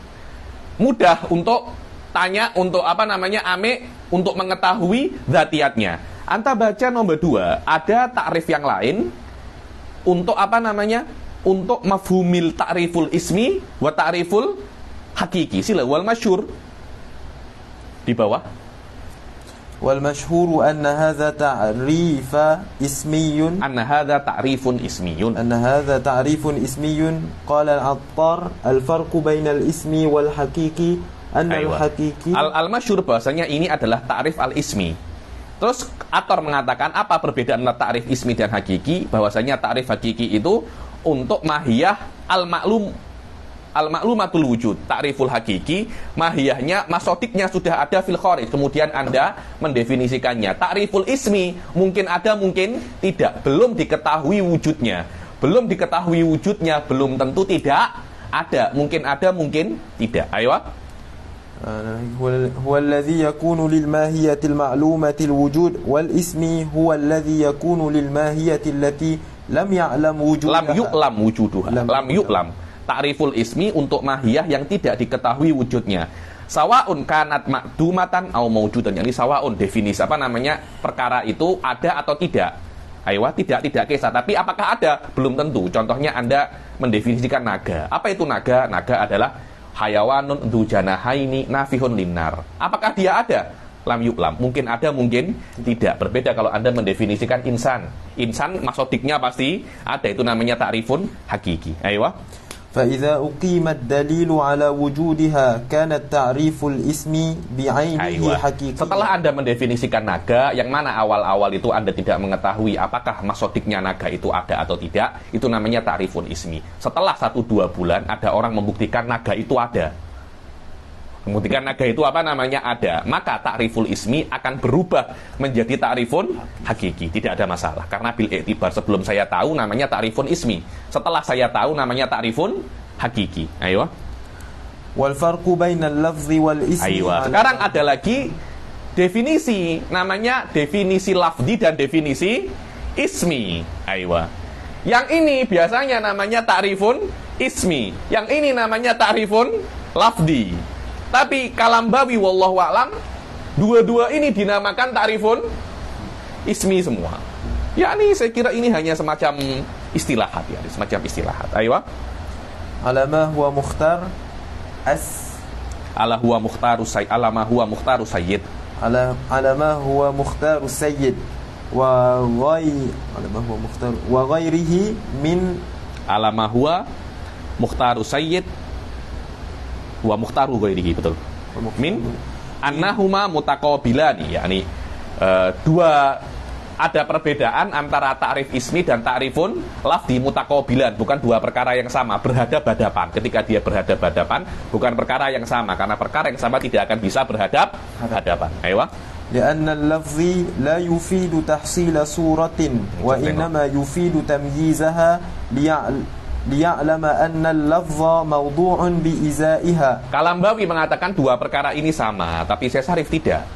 mudah untuk tanya, untuk ame untuk mengetahui zatiatnya. Anta baca nomor 2, ada takrif yang lain untuk untuk mafhumil ta'riful ismi wa ta'riful hakiki. Sila wal masyhur di bawah. والمشهور أن هذا تعريف اسمي أن هذا تعريف اسمي قال العطار الفرق بين الاسم والحقيقي أن الحقيقي al-masyhur bahasanya ini adalah ta'rif al-ismi. Terus Attar mengatakan apa perbedaan antara ta'rif ismi dan hakiki? Bahwasanya ta'rif hakiki itu untuk mahiyah al-ma'lumatul wujud. Ta'riful hakiki, mahiyahnya, masodiknya sudah ada fil kharij, kemudian Anda mendefinisikannya. Ta'riful ismi, mungkin ada, mungkin tidak. Belum diketahui wujudnya. Belum tentu tidak ada. Mungkin ada, mungkin tidak. Ayo. هو الذي يكون للماهية المعلومة الوجود والاسم هو الذي يكون للماهية التي لم يعلم وجودها. Lam yu'lam. Ta'riful ismi untuk mahiyah yang tidak diketahui wujudnya. Sawaun kanat makdumatan au maujudan. Yani sawaun definisi perkara itu ada atau tidak. Ayo, tidak kisah. Tapi apakah ada? Belum tentu. Contohnya Anda mendefinisikan naga. Apa itu naga? Naga adalah hayawanun dzu janahaini nafihun linnar. Apakah dia ada? Lam yu'lam. Mungkin ada, mungkin tidak. Berbeda kalau Anda mendefinisikan insan. Insan masodiknya pasti ada. Itu namanya ta'rifun hakiki. Ayo. فإذا أقيم الدليل على وجودها كان التعريف الاسم بعينه حقيقي. Setelah Anda mendefinisikan naga, yang mana awal-awal itu Anda tidak mengetahui apakah masodiknya naga itu ada atau tidak, itu namanya ta'rifun ismi. Setelah 1-2 bulan ada orang membuktikan naga itu ada. Membuktikan naga itu ada, maka ta'riful ismi akan berubah menjadi ta'rifun hakiki. Tidak ada masalah, karena bil i'tibar, sebelum saya tahu namanya ta'rifun ismi, setelah saya tahu namanya ta'rifun hakiki. Ayo. Wal farqu bainal lafzi wal ismi. Ayo. Sekarang ada lagi definisi, namanya definisi lafzi dan definisi ismi. Ayo. Yang ini biasanya namanya ta'rifun ismi, yang ini namanya ta'rifun lafzi. Tapi Kalambawi wallahu a'lam, dua-dua ini dinamakan ta'rifun ismi semua. Yakni saya kira ini hanya semacam istilahat ya, semacam istilahat. Ayo. Ala ma huwa mukhtar Ala huwa mukhtaru sayyid. Ala ma huwa mukhtaru sayyid. Ala ma huwa mukhtaru sayyid wa ghairihi min Ala ma huwa mukhtaru sayyid wa mukhtaru ghairihi, betul. Min annahuma mutaqabilani, yakni dua, ada perbedaan antara ta'rif ismi dan ta'rifun lafzi mutaqabilan, bukan dua perkara yang sama, berhadap-hadapan. Ketika dia berhadap-hadapan, bukan perkara yang sama, karena perkara yang sama tidak akan bisa berhadap-hadapan. Ayo. لأن اللفظ لا يفيد تحصيل صورة وإنما يفيد تمييزها ليعلم أن اللفظ موضوع بإزائها. Kalambawi mengatakan dua perkara ini sama, tapi Syekh Syarif tidak.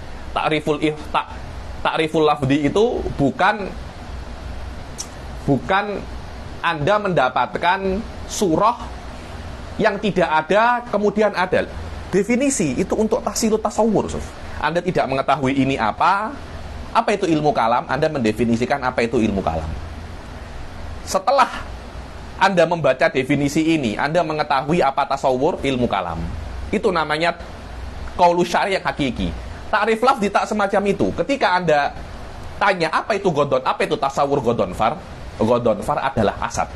Ta'riful lafzi itu bukan Anda mendapatkan surah yang tidak ada kemudian ada. Definisi itu untuk tahsilut tasawur. Anda tidak mengetahui ini apa itu ilmu kalam, Anda mendefinisikan apa itu ilmu kalam. Setelah Anda membaca definisi ini, Anda mengetahui apa tasawur, ilmu kalam. Itu namanya qaulus syari' yang hakiki. Ta'rif lafzi tak semacam itu. Ketika Anda tanya apa itu godon, apa itu tasawur godonfar adalah asad.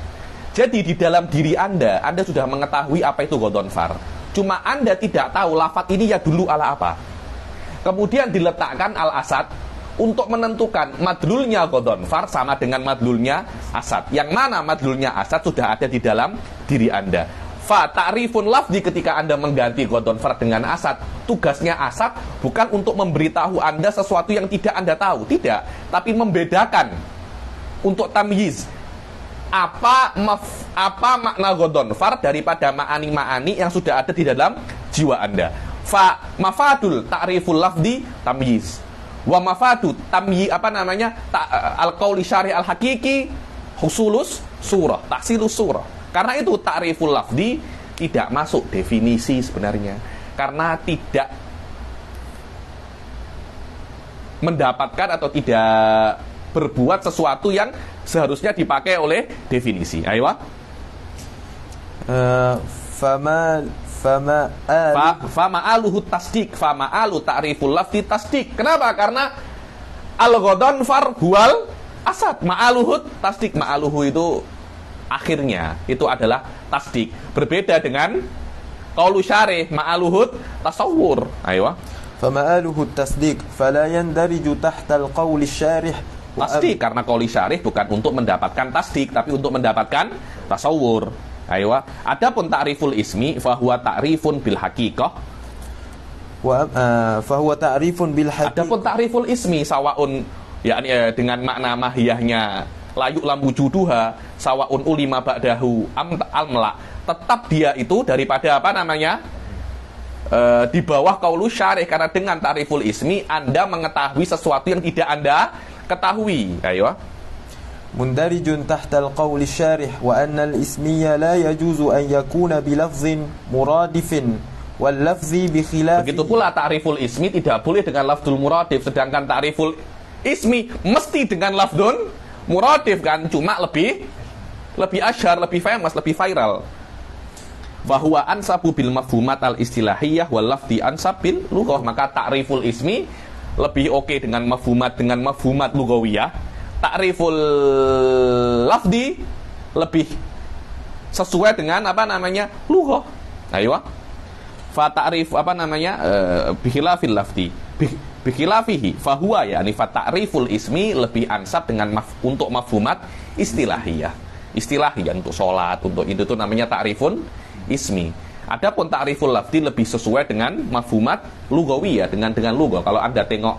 Jadi di dalam diri Anda sudah mengetahui apa itu godonfar. Cuma Anda tidak tahu lafaz ini ya dulu ala apa. Kemudian diletakkan al-asad untuk menentukan madlulnya godonfar sama dengan madlulnya asad. Yang mana madlulnya asad sudah ada di dalam diri Anda. Fa ta'rifun lafzi, ketika Anda mengganti godonfar dengan asad, tugasnya asad bukan untuk memberitahu Anda sesuatu yang tidak Anda tahu, tidak, tapi membedakan untuk tamyiz apa makna godonfar daripada ma'ani-ma'ani yang sudah ada di dalam jiwa Anda. Fa mafadul ta'riful lafzi tamyiz wa mafadu tamyi al-qauli syari' al-hakiki husulus surah, tahsilus surah. Karena itu ta'riful lafzi tidak masuk definisi sebenarnya, karena tidak mendapatkan atau tidak berbuat sesuatu yang seharusnya dipakai oleh definisi. Ayo. Fama'aluhu tasdik, fama'alu ta'riful lafzi tasdik. Kenapa? Karena al-ghadonfar huwal asad. Ma'aluhu tasdik, ma'aluhu itu akhirnya itu adalah tasdik. Berbeda dengan qaulu syarih, ma'aluhu tasawur. Ayo. Fama'aluhu tasdik fala yandariju tahta al-qauli syarih. Tasdik, karena qauli syarih bukan untuk mendapatkan tasdik, tapi untuk mendapatkan tasawur. Ayo. Adapun ta'riful ismi fahuwa ta'rifun bil haqiqah. Fahuwa ta'rifun bil haqiqah. Adapun ta'riful ismi sawaun, yakni dengan makna mahiyahnya layuk lam wujuduha sawaun ulima ba'dahu amla, tetap dia itu daripada di bawah qaulus syarih, karena dengan ta'riful ismi Anda mengetahui sesuatu yang tidak Anda ketahui. Ayo. Mundarijun tahta al-qauli syarih wa anna al-ismiyya la yajuzu an yakuna bilafzin muradifin wal lafzi bi khilaf. Begitu pula ta'riful ismi tidak boleh dengan lafzul muradif, sedangkan ta'riful ismi mesti dengan lafzun muradif, kan, cuma lebih asyhar, lebih famous, lebih viral. Bahwa ansabu bil mafhumat al-istilahiyah wal lafzi ansab bil lughah. Maka ta'riful ismi lebih oke dengan mafhumat lughawiyah. Ta'riful lafzi lebih sesuai dengan lughah. Ayo. Fa ta'rif bikhilafil lafzi bikhilafihi fahuwa, yakni fa ta'riful ismi lebih ansab dengan untuk mafhumat istilahiyah untuk sholat, untuk itu tuh namanya ta'rifun ismi. Adapun ta'riful lafzi lebih sesuai dengan mafhumat lughawiyah, dengan lughah. Kalau Anda tengok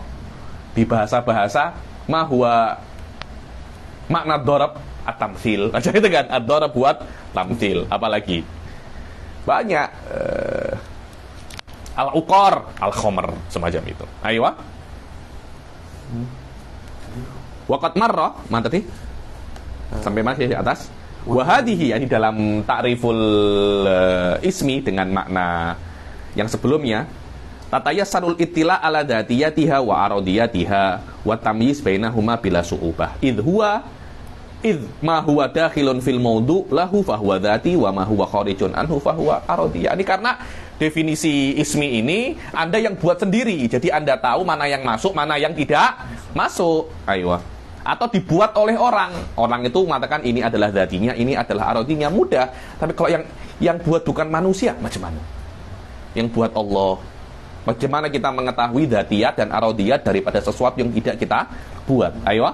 di bahasa-bahasa mahwa makna dorab at-tamtsil aja itu kan, ad-dorab buat tamtsil, apalagi banyak al-uqar, al-khamr, semacam itu. Ayo. Waqad marra, mana tadi? Sampai masih di atas. Wa hadhihi, yani dalam ta'riful ismi dengan makna yang sebelumnya, tatayassarul ittila ala dzatiyatiha wa aradiyatiha wa tamyiz bainahuma bila su'ubah. Idh ma huwa dakhilun fil mawdu' lahu fa huwa dzati wa ma huwa kharijun anhu fa huwa aradiyah. Ini karena definisi ismi ini Anda yang buat sendiri. Jadi Anda tahu mana yang masuk, mana yang tidak masuk. Ayo. Atau dibuat oleh orang. Orang itu mengatakan ini adalah dzatinya, ini adalah aradinya, mudah. Tapi kalau yang buat bukan manusia, macam mana? Yang buat Allah. Bagaimana kita mengetahui dzatiyat dan aradiyat daripada sesuatu yang tidak kita buat? Ayo.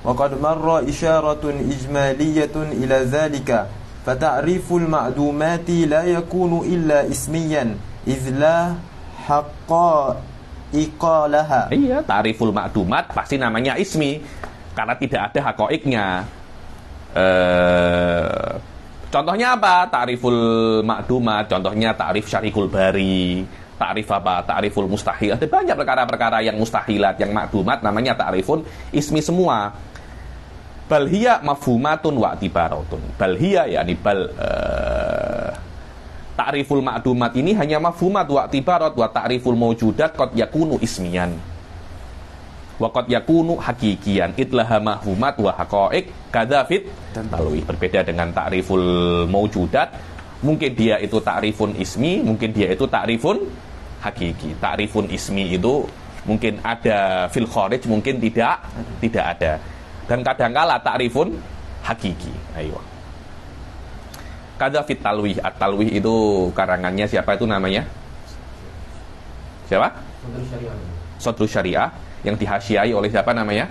Wa qad marra isyaratun ijmaliyatun ila dzalika fa ta'riful ma'dumati la yakunu illa ismiyan idz la haqa'iqa laha. Iya, ta'riful ma'dumat pasti namanya ismi karena tidak ada haqa'iqnya. Contohnya apa? Ta'riful ma'dumat, contohnya ta'rif syarikul bari. Ta'rif apa? Ta'riful mustahil. Ada banyak perkara-perkara yang mustahilat, yang makdumat, namanya ta'rifun ismi semua. Balhiya mafhumatun wa i'tibaratun. Balhiya yakni ta'riful makdumat ini hanya mafhumat wa i'tibarat, wa ta'riful mawjudat qad yakunu ismiyan. Wa qad yakunu hakikiyan. Itlaha mafhumat wa haqa'iq kadzafit talwih. Berbeda dengan ta'riful mawjudat. Mungkin dia itu ta'rifun ismi, mungkin dia itu ta'rifun hakiki. Ta'rifun ismi itu mungkin ada fil kharij, mungkin tidak ada. Dan kadangkala ta'rifun hakiki. Ayo. Kadza fit talwih. At-talwih itu karangannya siapa itu namanya? Siapa? Sodrus Syariah yang dihasyiai oleh siapa namanya?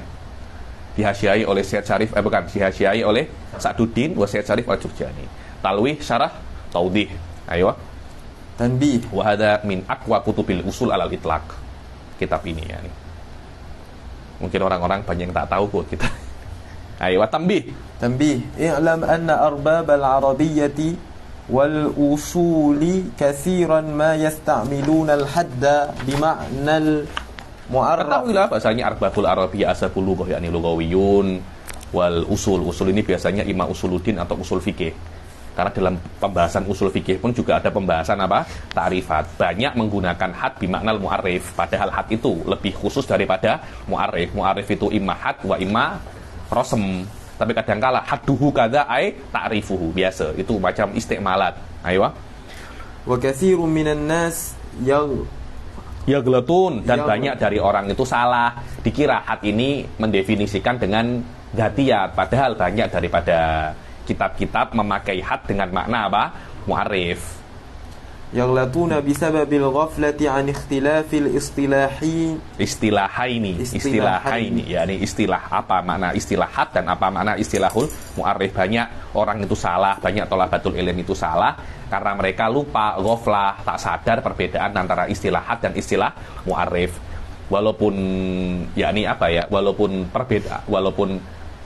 Dihasyiai oleh Syekh Syarif, bukan, dihasyiai oleh Sa'duddin wa Syekh Syarif Al-Jurjani. Talwih syarah taudih. Ayo. Tanbih. Wa hadza min aqwa kutubil usul alal itlaq. Kitab ini ya. Mungkin orang-orang banyak yang tak tahu kok kita. Ayo, tanbih. Tanbih. I'lam anna arbab al-arabiyyati wal usuli katsiran ma yasta'miluna al-hadda bima'na al-mu'arraf. Ketahuilah bahasanya arbabul arabiyyah ashabul lughah yakni lughawiyun wal usul. Usul ini biasanya imam usuluddin atau usul fikih. Karena dalam pembahasan usul fikih pun juga ada pembahasan apa? Ta'rifat. Banyak menggunakan had bimaknal mu'arrif. Padahal had itu lebih khusus daripada mu'arrif. Mu'arrif itu imma had wa imma rosem. Tapi kadangkala hadduhu kadza ai ta'rifuhu. Biasa. Itu macam istiqmalat. Ayo. Wa katsirun minan nas yaghlatun. Dan banyak dari orang itu salah. Dikira had ini mendefinisikan dengan dzatiyat. Padahal banyak daripada kitab-kitab memakai had dengan makna apa? Mu'arrif. Yaghlatuna bisababil ghaflati an ikhtilafil istilahaini, yakni istilah apa makna istilah had dan apa makna istilahul mu'arrif. Banyak orang itu salah, banyak thalabatul ilm itu salah karena mereka lupa, ghaflah, tak sadar perbedaan antara istilah had dan istilah mu'arrif. Walaupun yakni apa ya? Walaupun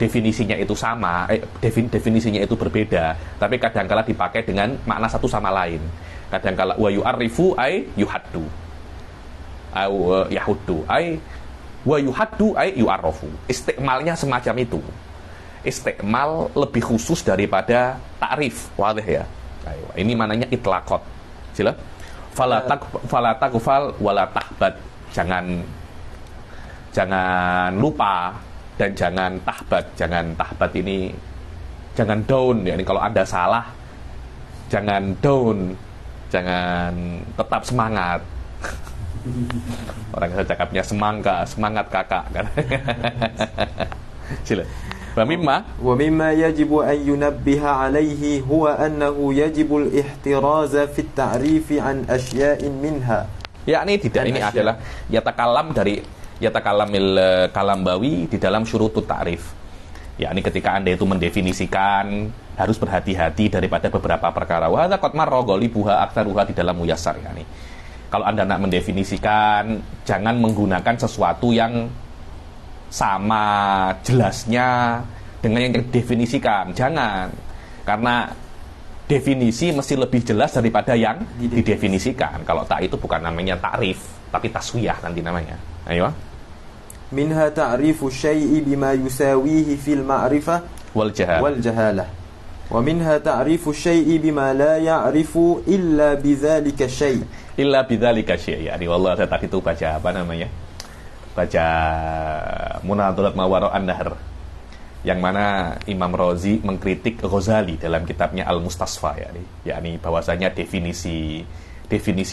definisinya itu sama, definisinya itu berbeda, tapi kadangkala dipakai dengan makna satu sama lain. Kadangkala wa yu'arrifu ay yuhaddu, au yahuddu ay wa yuhaddu ay yu'arrafu. Istiqmalnya semacam itu. Istiqmal lebih khusus daripada ta'rif. Wadih ya. Ayo, ini mananya itlaqat. Jelas? Fala takfal wala tahbat. Jangan lupa dan jangan tahbat ini jangan down ya. Ini kalau Anda salah jangan down, jangan tetap semangat. Orang saya cakapnya semangat kakak kan. Sila. Wa mimma yajibu an yunabbiha alaihi huwa annahu yajibu al-ihtiraza fi at-ta'rif an asya'in minha. Ya, ini tidak, ini adalah yatakalamil Kalambawi di dalam syurutut ta'rif. Ya, ini ketika Anda itu mendefinisikan harus berhati-hati daripada beberapa perkara. Wa hadza qad marra ghalibuha aktsaruha di dalam muyassar ya. Kalau Anda nak mendefinisikan, jangan menggunakan sesuatu yang sama jelasnya dengan yang didefinisikan. Jangan. Karena definisi mesti lebih jelas daripada yang didefinisikan. Kalau tak itu bukan namanya ta'rif, tapi taswiyah nanti namanya. Ayo. Minha ta'rifu syai'i bima yusawihi fil ma'rifah wal jahalah. ومنها تعريف الشيء بما لا يعرف إلا بذلك الشيء. Illa bidzalika syai'. Yani wallah, saya tadi itu baca apa namanya? Baca Munadharat Mawara' an-Nahr, yang mana Imam Razi mengkritik Ghazali dalam kitabnya Al-Mustasfa, yakni bahwasanya definisi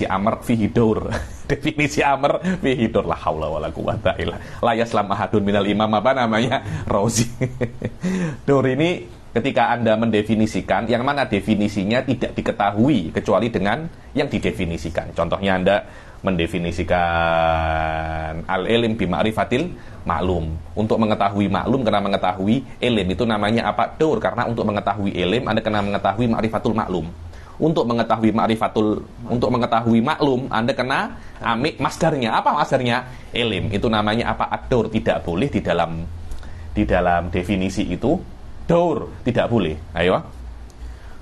amr fihi daur. Definisi amr fihi daur, la haula wala quwata illa la yaslam ahadun minal imam apa namanya? Razi. Daur ini ketika Anda mendefinisikan, yang mana definisinya tidak diketahui kecuali dengan yang didefinisikan. Contohnya Anda mendefinisikan al-ilm bima'rifatil maklum. Untuk mengetahui maklum, karena mengetahui ilm itu namanya apa? Daur. Karena untuk mengetahui ilm Anda kena mengetahui ma'rifatul maklum. Untuk mengetahui untuk mengetahui maklum Anda kena amik masdarnya. Apa masdarnya? Ilm. Itu namanya apa? Ad-daur. Tidak boleh di dalam definisi itu daur, tidak boleh. Ayo.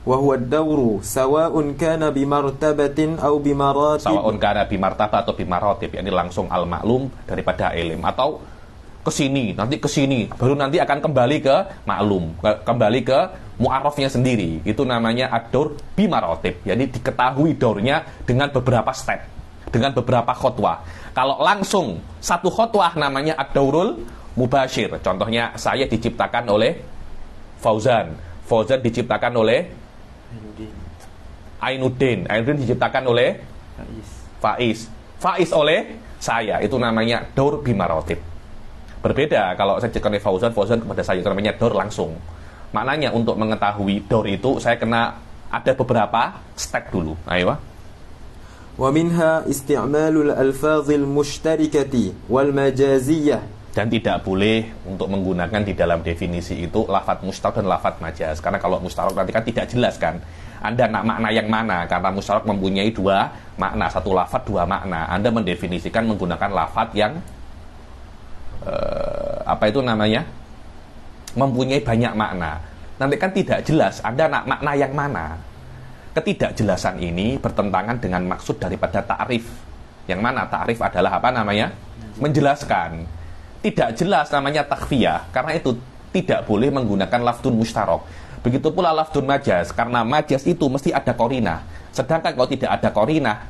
وهو الدور سواء كان بمرتبة أو بمراتب. Sawa'un kana bimartabah atau bimaratib, yakni langsung al-maklum daripada ilm, atau kesini, nanti kesini, baru nanti akan kembali ke maklum, kembali ke mu'arrafnya sendiri. Itu namanya ad-daur bimaratib, yakni diketahui daurnya dengan beberapa step, dengan beberapa khotwah. Kalau langsung satu khotwah namanya ad-daurul mubashir. Contohnya, saya diciptakan oleh Fauzan diciptakan oleh Ainuddin diciptakan oleh Faiz oleh saya. Itu namanya daur bimarotib. Berbeda kalau saya diciptakan oleh Fauzan kepada saya, itu namanya daur langsung. Maknanya untuk mengetahui daur itu saya kena ada beberapa step dulu. Ayo. ومنها استعمال الألفاظ المشتركة والمجازية. Dan tidak boleh untuk menggunakan di dalam definisi itu lafadz mustarok dan lafadz majaz. Karena kalau mustarok nanti kan tidak jelas kan, Anda nak makna yang mana, karena mustarok mempunyai dua makna, satu lafadz dua makna. Anda mendefinisikan menggunakan lafadz yang mempunyai banyak makna. Nanti kan tidak jelas Anda nak makna yang mana. Ketidakjelasan ini bertentangan dengan maksud daripada ta'rif. Yang mana ta'rif adalah apa namanya? Menjelaskan. Tidak jelas namanya takhfiyah, karena itu tidak boleh menggunakan lafdun mustarok. Begitu pula lafdun majaz, karena majaz itu mesti ada qarinah. Sedangkan kalau tidak ada qarinah,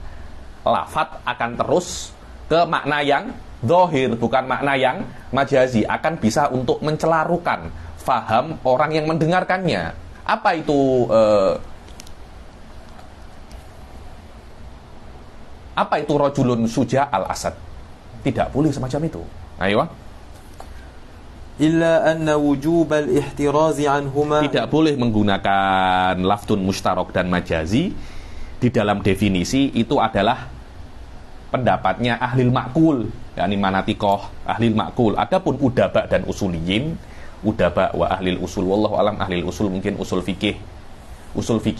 lafadz akan terus ke makna yang zahir, bukan makna yang majazi, akan bisa untuk mencelarukan faham orang yang mendengarkannya. Apa itu rajulun suja al-asad? Tidak boleh semacam itu. Ayo. Illa anna wujub al-ihtiraz anhuma. Tidak boleh menggunakan lafdun mustarok dan majazi di dalam definisi. Itu adalah pendapatnya ahlil ma'kul, yakni manatikoh ahlil ma'kul. Adapun udaba dan usuliyin, udaba wa ahlil usul, wallahu alam ahlil usul mungkin usul fikih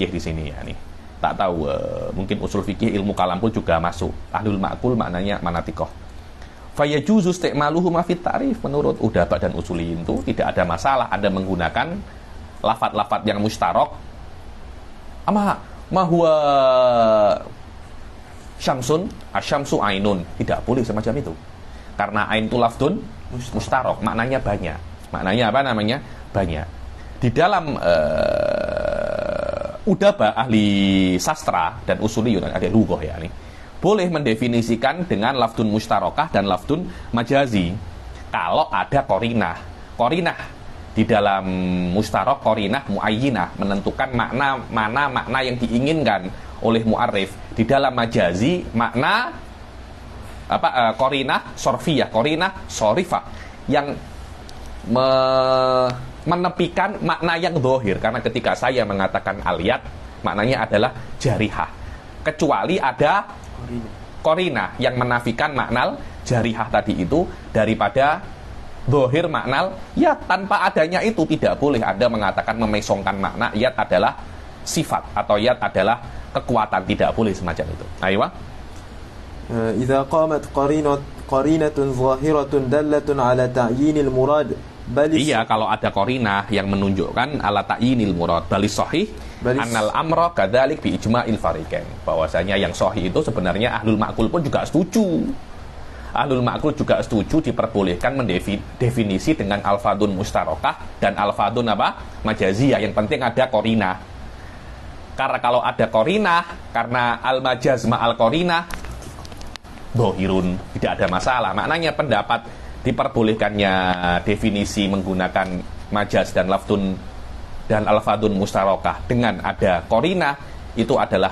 di sini, yakni tak tahu, mungkin usul fikih ilmu kalam pun juga masuk. Ahlul ma'kul maknanya manatikoh. Fayajuzu isti'maluhu ma fit ta'rif. Menurut udaba dan usuliyin itu tidak ada masalah Anda menggunakan lafadz-lafadz yang mustarok. Ma huwa syamsun, asyamsu ainun. Tidak boleh semacam itu. Karena ain itu lafdun mustarok, maknanya banyak. Maknanya apa namanya? Banyak. Di dalam udaba ahli sastra dan usuliyun, ada lughah ya ini, boleh mendefinisikan dengan lafdun mustarokah dan lafdun majazi kalau ada qarinah. Qarinah di dalam mustarok, qarinah muayyinah, menentukan makna yang diinginkan oleh mu'arrif. Di dalam majazi makna qarinah sorfiyah, qarinah sorifah, yang menepikan makna yang zahir. Karena ketika saya mengatakan aliyat, maknanya adalah jarihah, kecuali ada qarinah yang menafikan makna jarihah tadi itu daripada zahir makna ya. Tanpa adanya itu tidak boleh Anda mengatakan memesongkan makna yat adalah sifat atau yat adalah kekuatan. Tidak boleh semacam itu. Ayo. Idza qamat qarinatun zahiratun dallatun ala ta'yinil murad. Iya, kalau ada qarinah yang menunjukkan ala ta'yinil murad, balis sahih annal amra kadzalik bi ijma'il fariqain. Bahwasanya yang sahih itu sebenarnya ahlul ma'kul pun juga setuju. Ahlul ma'kul juga setuju diperbolehkan mendefinisi dengan alfadun mustarokah dan alfadun majaziyah. Yang penting ada korinah. Karena kalau ada korinah, karena al-majaz ma'al korinah dohirun, tidak ada masalah. Maknanya pendapat diperbolehkannya definisi menggunakan majaz dan lafdun dan alfadun mustarokah dengan ada korinah, itu adalah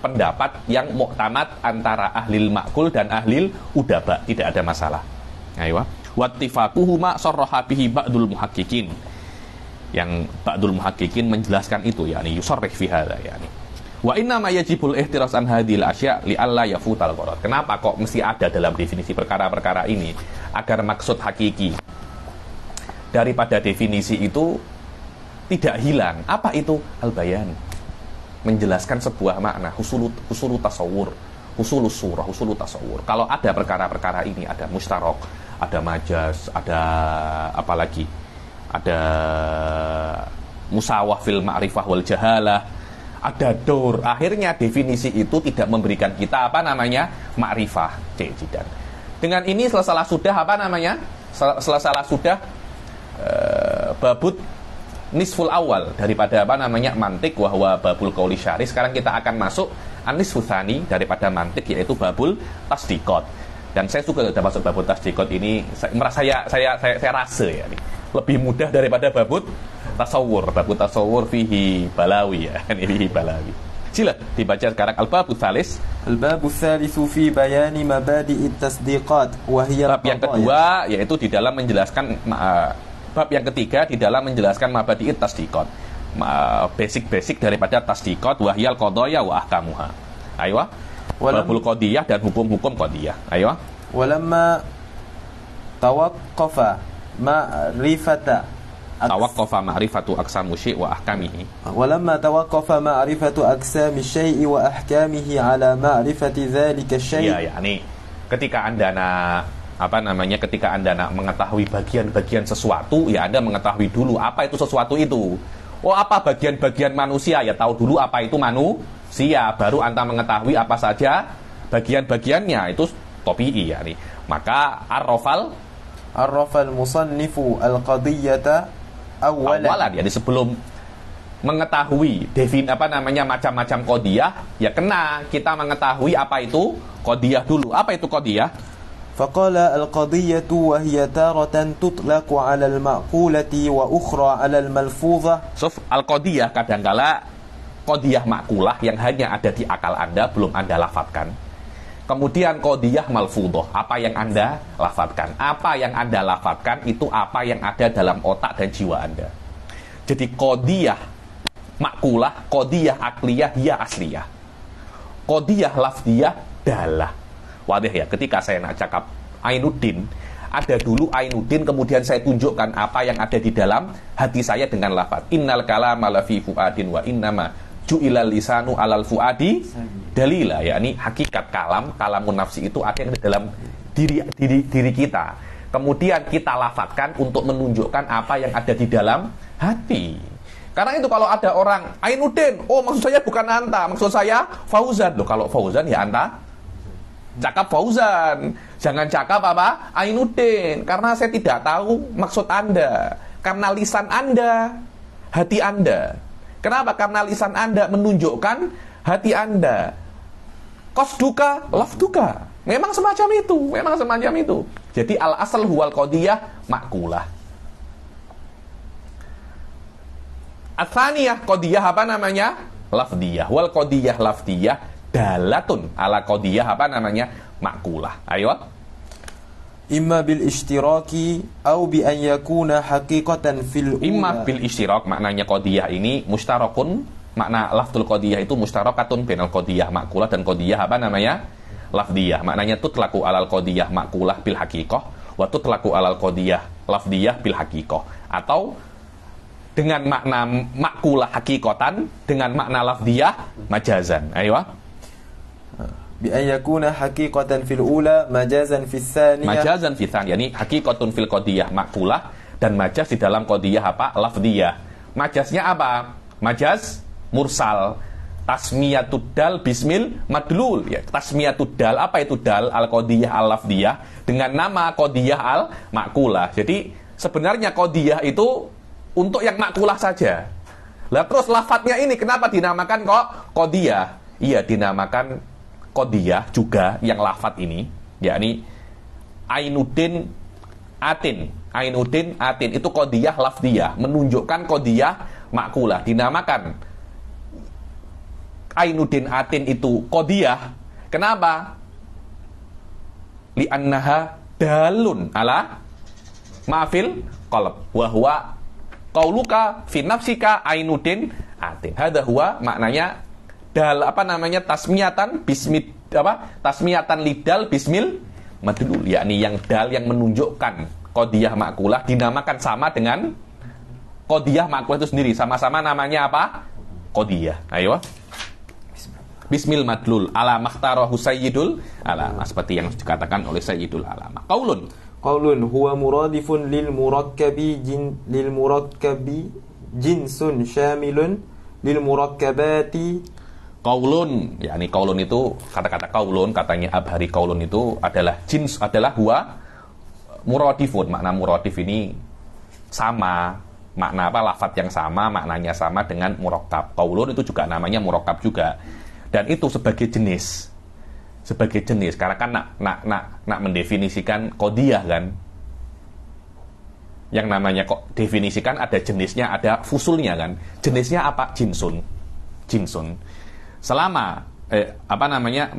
pendapat yang muktamad antara ahlil ma'kul dan ahlil udaba, tidak ada masalah. Ayo, wattifaquhuma sarraha bihi ba'dul muhaqqiqin. Yang ba'dul muhaqqiqin menjelaskan itu, yakni yusarrih fi hadza, yakni wa inna ma yajibul ihtiras an hadhil asya' li alla yafutal gharad. Kenapa kok mesti ada dalam definisi perkara-perkara ini? Agar maksud hakiki daripada definisi itu tidak hilang. Apa itu? Al-bayan, menjelaskan sebuah makna, husulu tasawur, husulu surah, husulu tasawur. Kalau ada perkara-perkara ini, ada mustarok, ada majaz, ada apa lagi? Ada musawah fil ma'rifah wal jahalah, ada dor. Akhirnya definisi itu tidak memberikan kita ma'rifah. Dan dengan ini selesai sudah selesai sudah babut nisful awal daripada mantik wahwa babul qauli syari. Sekarang kita akan masuk anisful tsani daripada mantik, yaitu babul tasdiqot. Dan saya suka sudah masuk babul tasdiqot ini, saya rasa ya ini lebih mudah daripada babut tasawur. Babut tasawur fihi balawi ya, fihi balawi. Sila dibaca sekarang al-babul tsalis. Al-babul tsalisu fi bayani mabadi'it tasdiqat wa hiya bab yang kedua yaitu di dalam menjelaskan bab yang ketiga di dalam menjelaskan mabadi'it tasdiqat, basic-basic daripada tasdiqat, wahyal qadaya wa ahkamuha. Ayo, babul qadiyah dan hukum-hukum qadiyah. Ayo. Walamma tawaqqafa ma'rifatu aqsamu syai' wa ahkamihi. Walamma tawaqqafa ma'rifatu aqsami syai' wa ahkamihi ala ma'rifati dzalika syai'. Ya, yakni ketika Anda ketika Anda nak mengetahui bagian-bagian sesuatu, ya Anda mengetahui dulu apa itu sesuatu itu. Oh, apa bagian-bagian manusia? Ya tahu dulu apa itu manusia, baru Anda mengetahui apa saja bagian-bagiannya. Itu topi'i ya nih. Maka arrafal musannifu al-qadiyyata awalan. Jadi sebelum mengetahui macam-macam qadiyah, ya kena kita mengetahui apa itu qadiyah dulu. Apa itu qadiyah? Faqala al-qadiyyatu wa hiya taratan tutlaqu 'ala al-ma'qulati wa ukhra 'ala al-malfuzah. Al-qadiyah kadangkala qadiyah ma'qulah yang hanya ada di akal Anda, belum Anda lafadzkan. Kemudian qadiyah malfudhah, apa yang Anda lafadzkan. Apa yang Anda lafadzkan itu apa yang ada dalam otak dan jiwa Anda. Jadi qadiyah ma'qulah, qadiyah akliyah, hiya asliyah. Qadiyah lafdiyah dalah. Wadah ya, ketika saya nak cakap Ainuddin, ada dulu Ainuddin, kemudian saya tunjukkan apa yang ada di dalam hati saya dengan lafaz innal kalama lafi fuadin wa innama ju'ilal lisanu alal fuadi dalila, yakni hakikat kalamun nafsi itu ada yang di dalam diri kita, kemudian kita lafadzkan untuk menunjukkan apa yang ada di dalam hati. Karena itu kalau ada orang Ainuddin, oh maksud saya bukan Anta, maksud saya Fauzan. Loh, kalau Fauzan ya Anta cakap Fauzan, jangan cakap Ainuddin, karena saya tidak tahu maksud Anda. Karena lisan Anda, hati Anda. Kenapa? Karena lisan Anda menunjukkan hati Anda. Qasduka, lafduka. Memang semacam itu. Jadi al-asal huwal qadiyah ma'qulah. Ats-tsaniyah qadiyah lafdiyah. Wal qadiyah lafdiyah dalatun ala qadiyah ma'qulah. Ayo. Imma bil ishtiraki au bi an yakuna haqiqatan fil ula. Imma bil ishtirak, maknanya qadiyah ini mustarakun, makna lafdul qadiyah itu mustarakatun bainal qadiyah ma'qulah dan qadiyah lafdiyah. Maknanya tutlaqu alal qadiyah ma'qulah bil haqiqah wa tutlaqu alal qadiyah lafdiyah bil haqiqah. Atau dengan makna ma'qulah haqiqatan, dengan makna lafdiyah majazan. Ayo. Bi an yakuna haqiqatan fil ula majazan fis tsaniyah. Majazan fis tsaniyah, yani haqiqatun fil qadiyah ma'qulah dan majaz di dalam qadiyah lafdiyah. Majaznya apa? Majaz mursal. tasmiyatud dal bismil madlul ya. Tasmiyatud dal, apa itu dal? Al-qadiyah al-lafdiyah dengan nama qadiyah al-makulah. Jadi sebenarnya qadiyah itu untuk yang makulah saja. Lah terus lafadznya ini kenapa dinamakan kok qadiyah? Iya, dinamakan qadiyah juga yang lafadz ini, yakni Ainuddin Atin. Ainuddin Atin itu qadiyah lafdiyah, menunjukkan qadiyah makulah. Dinamakan Ainuddin Atin itu qadiyah. Kenapa? Li'annaha dalun ala ma'fil qalb wa huwa qauluka fi nafsika Ainuddin Atin. Hadza huwa maknanya dal, apa namanya, tasmiyatan bismid, apa? Tasmiyatan lidal bismil madlul, yakni yang dal yang menunjukkan qadiyah makulah dinamakan sama dengan qadiyah makulah itu sendiri. Sama-sama namanya apa? Qadiyah. Ayo. Bismil madlul ala makhtarahu sayyidul alama, seperti yang dikatakan oleh sayyidul alama. Qaulun huwa muradifun lil murakkabi jinsun syamilun lil murakkabati. Qaulun, yakni qaulun itu kata-kata qaulun, katanya Abhari, qaulun itu adalah jins, adalah huwa muradifun. Makna muradif ini sama, makna apa, lafadz yang sama, maknanya sama dengan murakkab. Qaulun itu juga namanya murakkab juga. Dan itu sebagai jenis, karena kan nak mendefinisikan qadiyah kan, yang namanya kok definisikan ada jenisnya, ada fusulnya kan. Jenisnya apa? Jinsun. Selama apa namanya,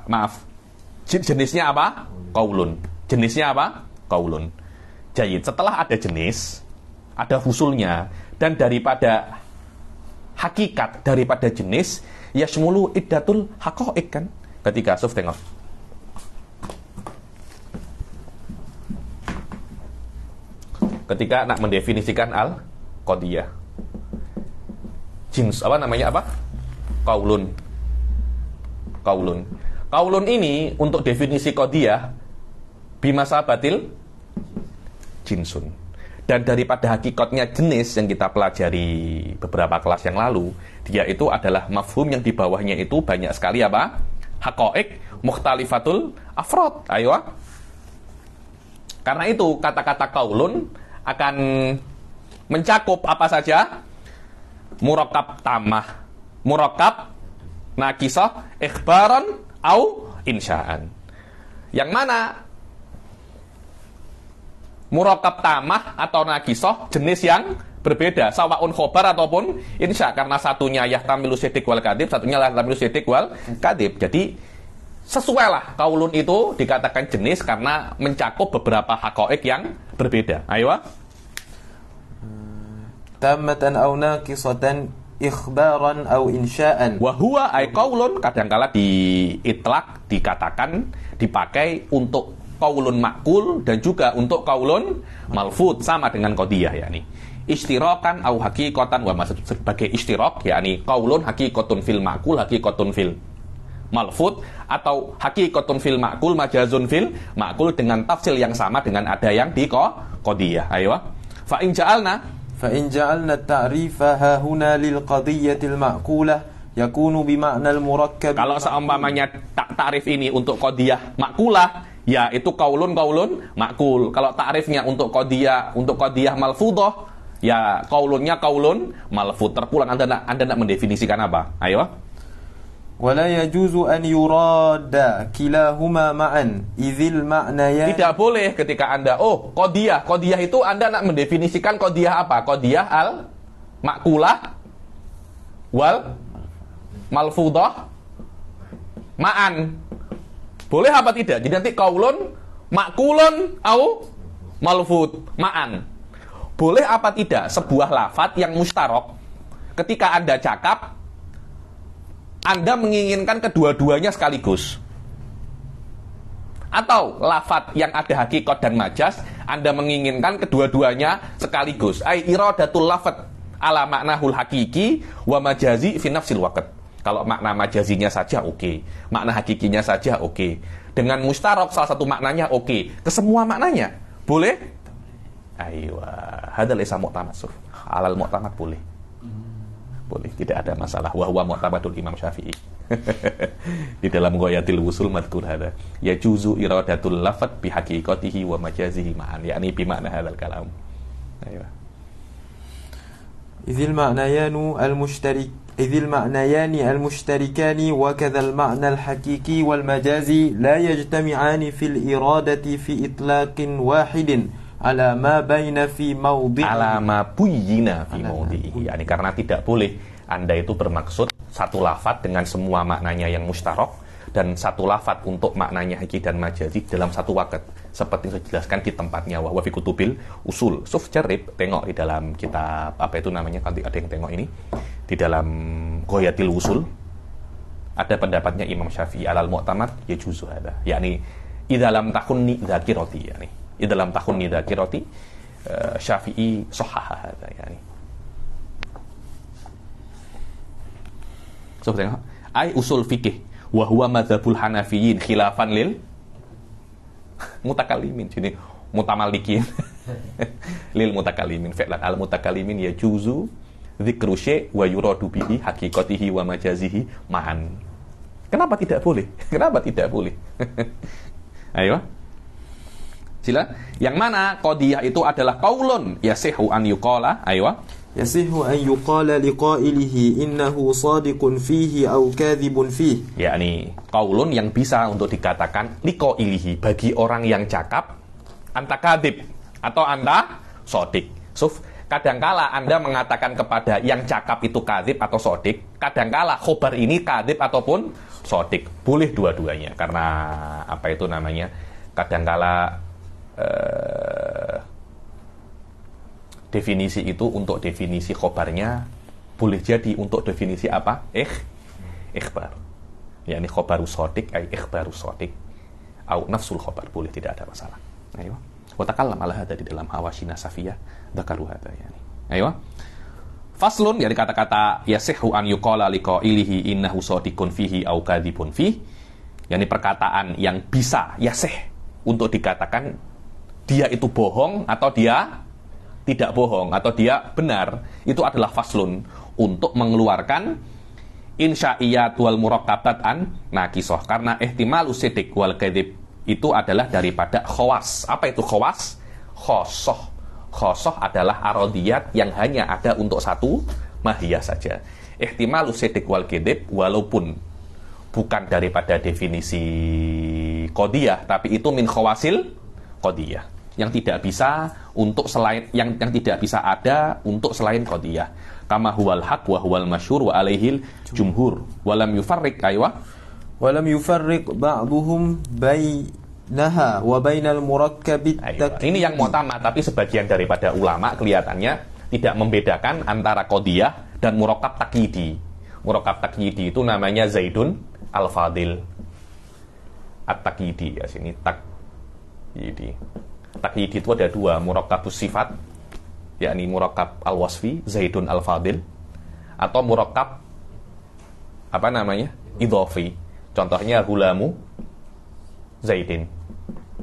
maaf, jenisnya apa? Qaulun. Jenisnya apa? Qaulun. Jayid. Setelah ada jenis, ada fusulnya, dan daripada hakikat, daripada jenis, yashmulu iddatul haqa'iq kan. Ketika Suf tengok, ketika nak mendefinisikan al-qadiyah, jins, apa namanya, apa? Qaulun ini untuk definisi qadiyah bimasabatil jinsun. Dan daripada hakikatnya jenis yang kita pelajari beberapa kelas yang lalu, dia itu adalah mafhum yang di bawahnya itu banyak sekali apa? Haqa'iq mukhtalifatul afrod. Ayo. Karena itu kata-kata qaulun akan mencakup apa saja? Murakkab tamah, murakkab nakisah, ikhbaran au insya'an. Yang mana murakkab tamah atau nakisah jenis yang berbeda, sawaun khobar ataupun insya, karena satunya yahtamilu siddiq wal kadhib, satunya yahtamilu siddiq wal kadhib. Jadi sesuai lah qaulun itu dikatakan jenis karena mencakup beberapa haqa'iq yang berbeda. Ayo. Tammatan aw naqisatan ikhbaran aw insya'an. Wa huwa ay qaulun kadangkala diitlaq, dikatakan, dipakai untuk qaulun ma'kul dan juga untuk qaulun malfud, sama dengan qadiyah, yakni istirakan au haqiqatan, wa maksud sebagai istirak yakni qaulun haqiqatun fil ma'kul, haqiqatun fil malfud, atau haqiqatun fil ma'kul majazun fil ma'kul, dengan tafsil yang sama dengan ada yang di qadiyah. Ayo. Fa in ja'alna ta'rifa ha huna lil qadiyatil ma'kulah yakunu bi ma'nal murakkab. Kalau seumpamanya ta'rif ini untuk qadiyah ma'kulah, ya itu qaulun ma'kul. Kalau ta'rifnya untuk qadiyah malfudhah, ya qaulunnya qaulun malfud. Terpulang Anda nak mendefinisikan apa? Ayo. Wala yajuzu an yurada kilahuma ma'an idzil ma'naya. Tidak boleh ketika Anda qadiyah itu Anda nak mendefinisikan qadiyah apa? Qadiyah al ma'kulah wal malfudhah ma'an. Boleh apa tidak? Jadi nanti qaulun ma'kulun au malfud ma'an. Boleh apa tidak sebuah lafadz yang mustarok ketika Anda cakap Anda menginginkan kedua-duanya sekaligus, atau lafadz yang ada hakikat dan majaz Anda menginginkan kedua-duanya sekaligus. Ai iradatul lafadz ala maknahul hakiki wa majazi fi nafsil waqt. Kalau makna majazinya saja oke, makna hakikinya saja oke. Dengan mustarok salah satu maknanya oke, kesemua maknanya boleh. Aywa, hadal isa mu'tamad surf. Alal mu'tamad boleh. Boleh, tidak ada masalah. Wa huwa mu'tamadul Imam Syafi'i. Di dalam Ghayatil Wusul madhkur hada. Ya juzu iradatul lafad bi haqiqatihi wa majazihi ma'an. yakni bi makna hadzal kalam. Ayo. Idzil ma'nayani al-mushtarikani wa kadzal ma'na al-haqiqi wal majazi la yajtami'ani fil iradati fi itlaqin wahidin ala ma baina fi mawdi' ala ma buyyina fi mawdi'i. Yani karena tidak boleh Anda itu bermaksud satu lafaz dengan semua maknanya yang mustarok dan satu lafaz untuk maknanya hakiki dan majazi dalam satu waqt seperti yang dijelaskan di tempatnya wa fi kutubil usul. Suf jarib, tengok di dalam kitab apa itu namanya, kalau ada yang tengok ini di dalam Ghayatil Wusul ada pendapatnya Imam Syafi'i alal mu'tamad ya juzu hada. Yakni idza lam takunni dzakirati, yani dalam tahun nida kiroti Syafi'i sahhaha hadza, yani so tengok ai usul fikih wa huwa madzhabul Hanafiyyin khilafan lil mutakallimin, jadi mutamallikin lil mutakallimin fi'lan al mutakallimin ya juzu dzikru syai' wa yuradu bihi haqiqatihi wa majazihi ma'an. Kenapa tidak boleh? Kenapa tidak boleh? Ayo sila. Yang mana qadiyah itu adalah qaulun yasihu an yuqala, aywa yasihu an yuqala liqailihi innahu shadiqun fihi aw kadhibun fihi, yakni qaulun yang bisa untuk dikatakan liqailihi bagi orang yang cakap, anta kadhib atau anda shadiq. Suf, kadangkala Anda mengatakan kepada yang cakap itu kadhib atau shadiq, kadangkala khobar ini kadhib ataupun shadiq, boleh dua-duanya. Karena apa itu namanya, kadangkala definisi itu untuk definisi khobarnya boleh jadi untuk definisi apa? Ikhbar. yakni khobaru shadiq ay ikhbaru shadiq au nafsul khobar, boleh, tidak ada masalah. Ayo. Wa takallam ala hada di dalam Hawashina Safiyah dzakaru hada, yani. Ayo. Faslun, yani kata-kata yasihu an yuqala liqailihi innahu shadiqun fihi au kadzibun fihi, yani perkataan yang bisa yasih untuk dikatakan dia itu bohong atau dia tidak bohong atau dia benar, itu adalah faslun untuk mengeluarkan insya'iyat wal muraqqabat an naqisoh, karena ihtimal usidik wal kadzib itu adalah daripada khawas. Apa itu khawas? Khosoh. Khosoh adalah arodiyat yang hanya ada untuk satu mahiyah saja. Ihtimal usidik wal kadzib walaupun bukan daripada definisi qadiyah, tapi itu min khawasil qadiyah, yang tidak bisa untuk selain yang tidak bisa ada untuk selain qadiyah. Kama huwal haq wa huwal masyhur wa alaihil jumhur wa lam yufarriq, aywa wa lam yufarriq ba'dhum bainaha wa bainal murakkabit. Ini yang mu'tamad, tapi sebagian daripada ulama kelihatannya tidak membedakan antara qadiyah dan murakkab takyidi. Murakkab takyidi itu namanya Zaidun al-Fadil at-takyidi, ya sini takyidi. Takyidi itu ada dua, murakkabus sifat, yakni murakkab al-wasfi Zaidun al-Fadil, atau murakkab apa namanya, idhofi. Contohnya gulamu Zaidin,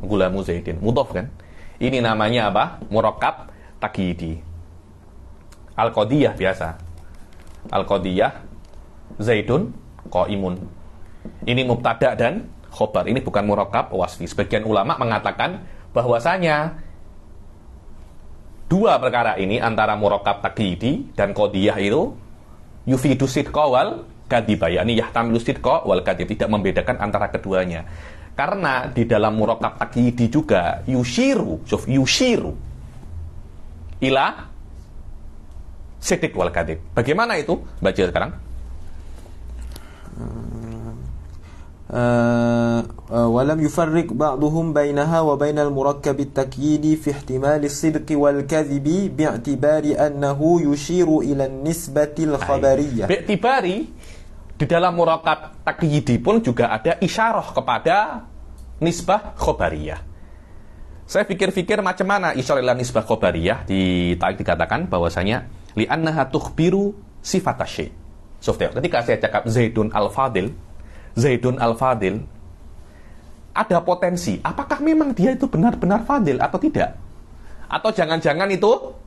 gulamu Zaidin, mudhof kan. Ini namanya apa? Murakkab takyidi. Al-qadiyah biasa, al-qadiyah Zaidun qaimun, ini mubtada dan khobar, ini bukan murakkab wasfi. Sebagian ulama mengatakan bahwasanya dua perkara ini antara murakkab takyidi dan qadiyah itu yufidu sidqa wal kadhiba, yakni yahtamilu sidqa wal kadhib, tidak membedakan antara keduanya. Karena di dalam murakkab takyidi juga yushiru ila sidq wal kadhib. Bagaimana itu? Baca sekarang. ولم يفرق بعضهم بينها وبين المركب التكييدي في احتمال الصدق والكذب باعتبار أنه يشير إلى النسبة الخبرية. باعتبari di dalam murakkab takyidi pun juga ada isyarah kepada nisbah khobariyah. Saya pikir-pikir macam mana isyarah ila nisbah khobariyah, dikatakan bahwasanya li'annaha tukhbiru sifat asy. So, ketika saya cakap Zaidun al-Fadil, ada potensi, apakah memang dia itu benar-benar fadil atau tidak? Atau jangan-jangan itu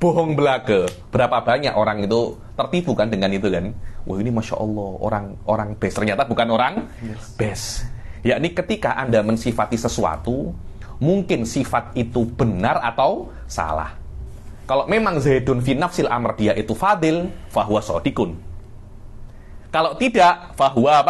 bohong belaga. Berapa banyak orang itu tertipu kan dengan itu kan? Wah, ini Masya Allah, orang best. Ternyata bukan orang best. Yakni ketika Anda mensifati sesuatu, mungkin sifat itu benar atau salah. Kalau memang Zaidun fi nafsil amr, dia itu fadil, fahuwa sodikun. Kalau tidak, fahuwa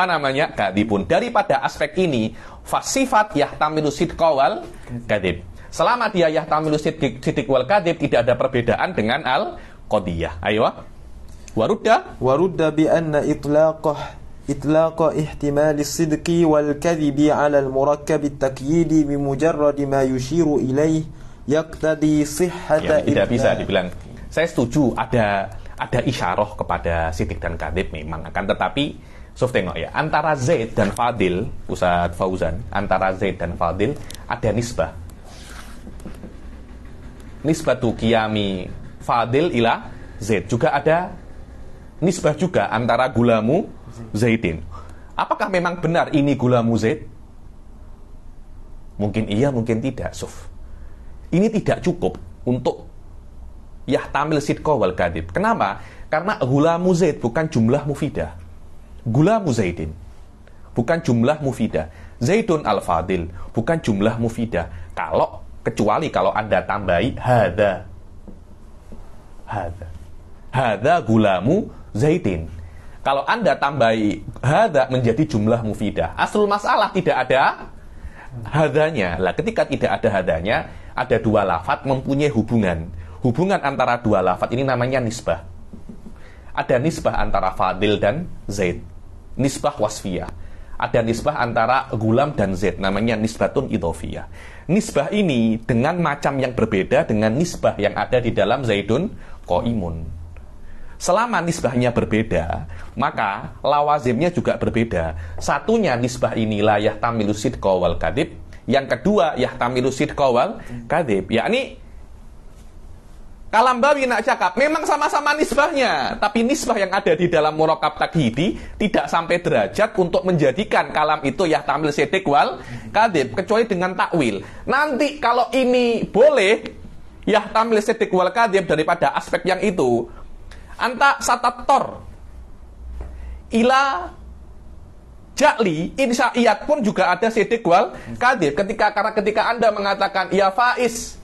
kadibun. Daripada aspek ini, fasifat yahtamilu sidqa wal kadib. Selama dia yahtamilu sidq wal kadib, tidak ada perbedaan dengan al-qadiyah. Ayo. Warudda bi anna إطلاق احتمال الصدق والكذب على المركب التقييدي بمجرد ما يشير إليه يقتضي صحة ya, tidak bisa dibilang. Saya setuju ada isyarah kepada sidq dan kadib memang, akan tetapi Sof tengok ya, antara Zaid dan Fadil, Ustaz Fauzan, antara Zaid dan Fadil ada nisbah. Nisbatu qiyami Fadil ila Zaid. Juga ada nisbah juga antara gulamu Zaidin. Apakah memang benar ini gulamu Zaid? Mungkin iya, mungkin tidak, Suf. Ini tidak cukup untuk yahtamil sidqa wal kadib. Kenapa? Karena gulamu Zaid bukan jumlah mufidah. Gulamu Zaidin bukan jumlah mufidah. Zaidun al-Fadil bukan jumlah mufidah. Kecuali kalau Anda tambahi hadza gulamu Zaidin. Kalau Anda tambahi hadza menjadi jumlah mufidah. Aslul masalah tidak ada hadanya. Lah, ketika tidak ada hadanya, ada dua lafadz mempunyai hubungan. Hubungan antara dua lafadz ini namanya nisbah. Ada nisbah antara Fadil dan Zaid, nisbah wasfiyah. Ada nisbah antara gulam dan Zaid, namanya nisbatun idhofiyah. Nisbah ini dengan macam yang berbeda dengan nisbah yang ada di dalam Zaidun qaimun. Selama nisbahnya berbeda, maka lawazimnya juga berbeda. Satunya nisbah ini la yahtamilu sidqa wal kadib, yang kedua yahtamilu sidqa wal kadib. Yakni Kalambawi nak cakap, memang sama-sama nisbahnya, tapi nisbah yang ada di dalam murakkab takhidi tidak sampai derajat untuk menjadikan kalam itu yahtamil sidq wal kadib, kecuali dengan takwil. Nanti kalau ini boleh yahtamil sidq wal kadib daripada aspek yang itu, anta satattor ila ja'li insya'iyat pun juga ada sidq wal kadib. Ketika Anda mengatakan ya Faiz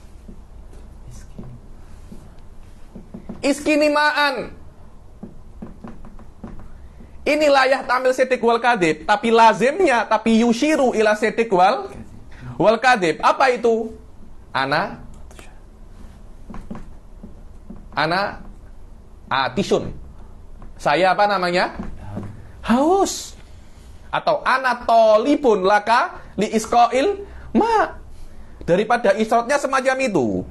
iskini ma'an, ini layah tamil sidq wal kadib, tapi lazimnya, tapi yushiru ila sidq wal kadib. Apa itu? Ana atisun, saya haus. Atau ana tolibun laka li isqail ma, daripada isrotnya semacam itu.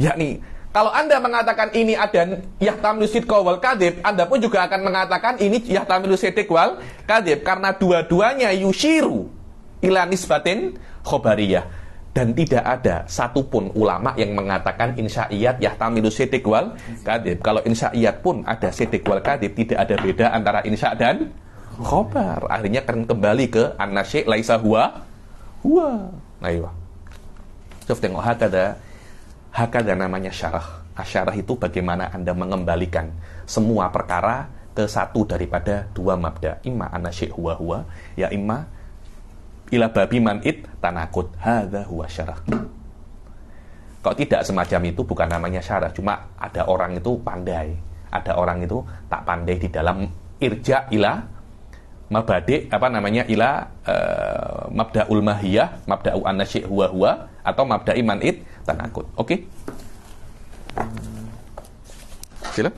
Yakni kalau Anda mengatakan ini ada yahtamilu sidqa wal kadib, Anda pun juga akan mengatakan ini yahtamilu sidq wal kadib, karena dua-duanya yushiru ila nisbatin khobariyah. Dan tidak ada satupun ulama yang mengatakan insya'iyat yahtamilu sidq wal kadib. Kalau insya'iyat pun ada sidq wal kadib, tidak ada beda antara insya' dan khobar. Akhirnya akan kembali ke an-nasy' laisa huwa. Ayo. Coba tengok hakada namanya syarah. Asyarah itu bagaimana Anda mengembalikan semua perkara ke satu daripada dua mabda. Imma an-nasy' huwa, ya imma ila babi man'id tanakut. Hadza huwa syarah. Kalau tidak semacam itu bukan namanya syarah. Cuma ada orang itu pandai, ada orang itu tak pandai di dalam irja ila mabadi ila mabda'ul mahiyah, mabda'u an-nasy' huwa atau mabda'i man'id tanakut. Oke? Sila.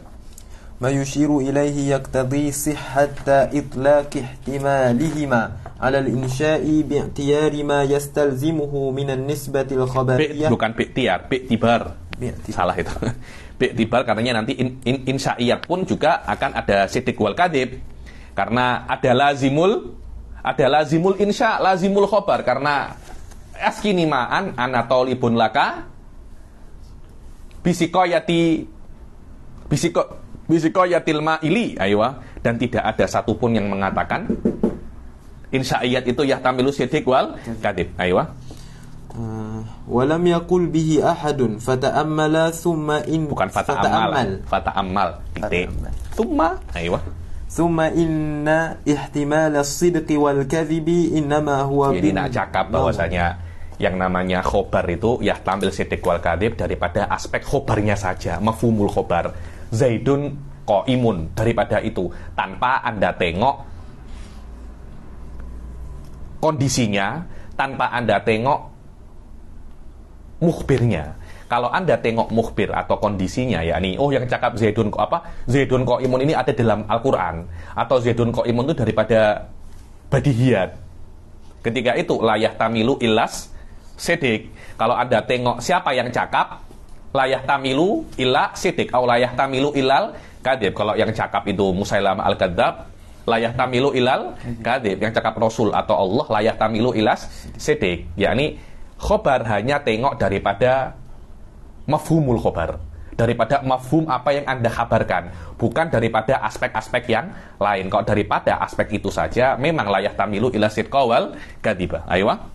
ما يشير إليه يقتضي صحة إطلاق احتمالهما على الإنشاء باعتيار ما يستلزمه من النسبة الخبرية. Bukan bi'tibar. Salah itu. Bi'tibar karenanya nanti insya'iyat pun juga akan ada sidq wal kadib. Karena ada lazimul insya, lazimul khobar. Karena askini ma'an anatolibun laka bisikoyatil ma'ili, aywa. Dan tidak ada satupun yang mengatakan insya'iyat itu yahtamilu sidq wal kadib, aywa. Walam yaqul bihi ahadun fata'ammala thumma in Bukan fata'ammal titik. Thumma, aywa. Thumma inna ihtimal as-sidqi wal kadhibi innama huwa Jadi nak cakap bahwasanya yang namanya khobar itu ya tampil sidq wal kadhib daripada aspek khobarnya saja, mafhumul khobar. Zaidun qaimun, daripada itu tanpa Anda tengok kondisinya, tanpa Anda tengok mukhbirnya. Kalau Anda tengok mukhbir atau kondisinya, yakni yang cakap Zaidun Zaidun qaimun ini ada dalam Al-Qur'an, atau Zaidun qaimun itu daripada badihiyat. Ketika itu layah tamilu ilas sidik. Kalau Anda tengok siapa yang cakap, layah tamilu illa sidik atau layah tamilu ilal kadhib. Kalau yang cakap itu Musailamah al-Kadzab, layah tamilu ilal kadhib. Yang cakap Rasul atau Allah, layah tamilu ilas sidik. Yakni khobar hanya tengok daripada mafhumul khobar, daripada mafhum apa yang Anda kabarkan, bukan daripada aspek-aspek yang lain. Kalau daripada aspek itu saja, memang layah tamilu ila sidqa wal kadhiba. Aywa.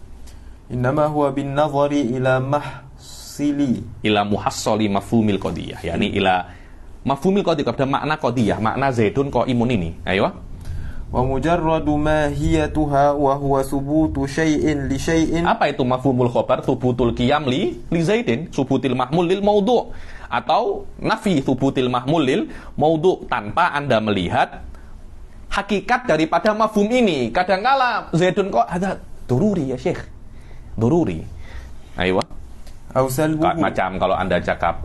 Innama huwa bin nazari ila mahsili Ila muhassali mafhumil qadiyah, yakni ila mafhumil qadiyah, kepada makna qadiyah, makna Zaidun qaimun ini. Aywa. wa mujarradu mahiyatuha wa huwa thubutu syai'in li syai'in. Apa itu mafhumul khobar? Thubutul qiyam li Zaidin, thubutil mahmul lil maudhu', atau nafi thubutil mahmul lil maudhu', tanpa Anda melihat hakikat daripada mafhum ini. Kadangkala Zaidun kok ada dururi ya Syekh, dururi. Aywa. Macam kalau Anda cakap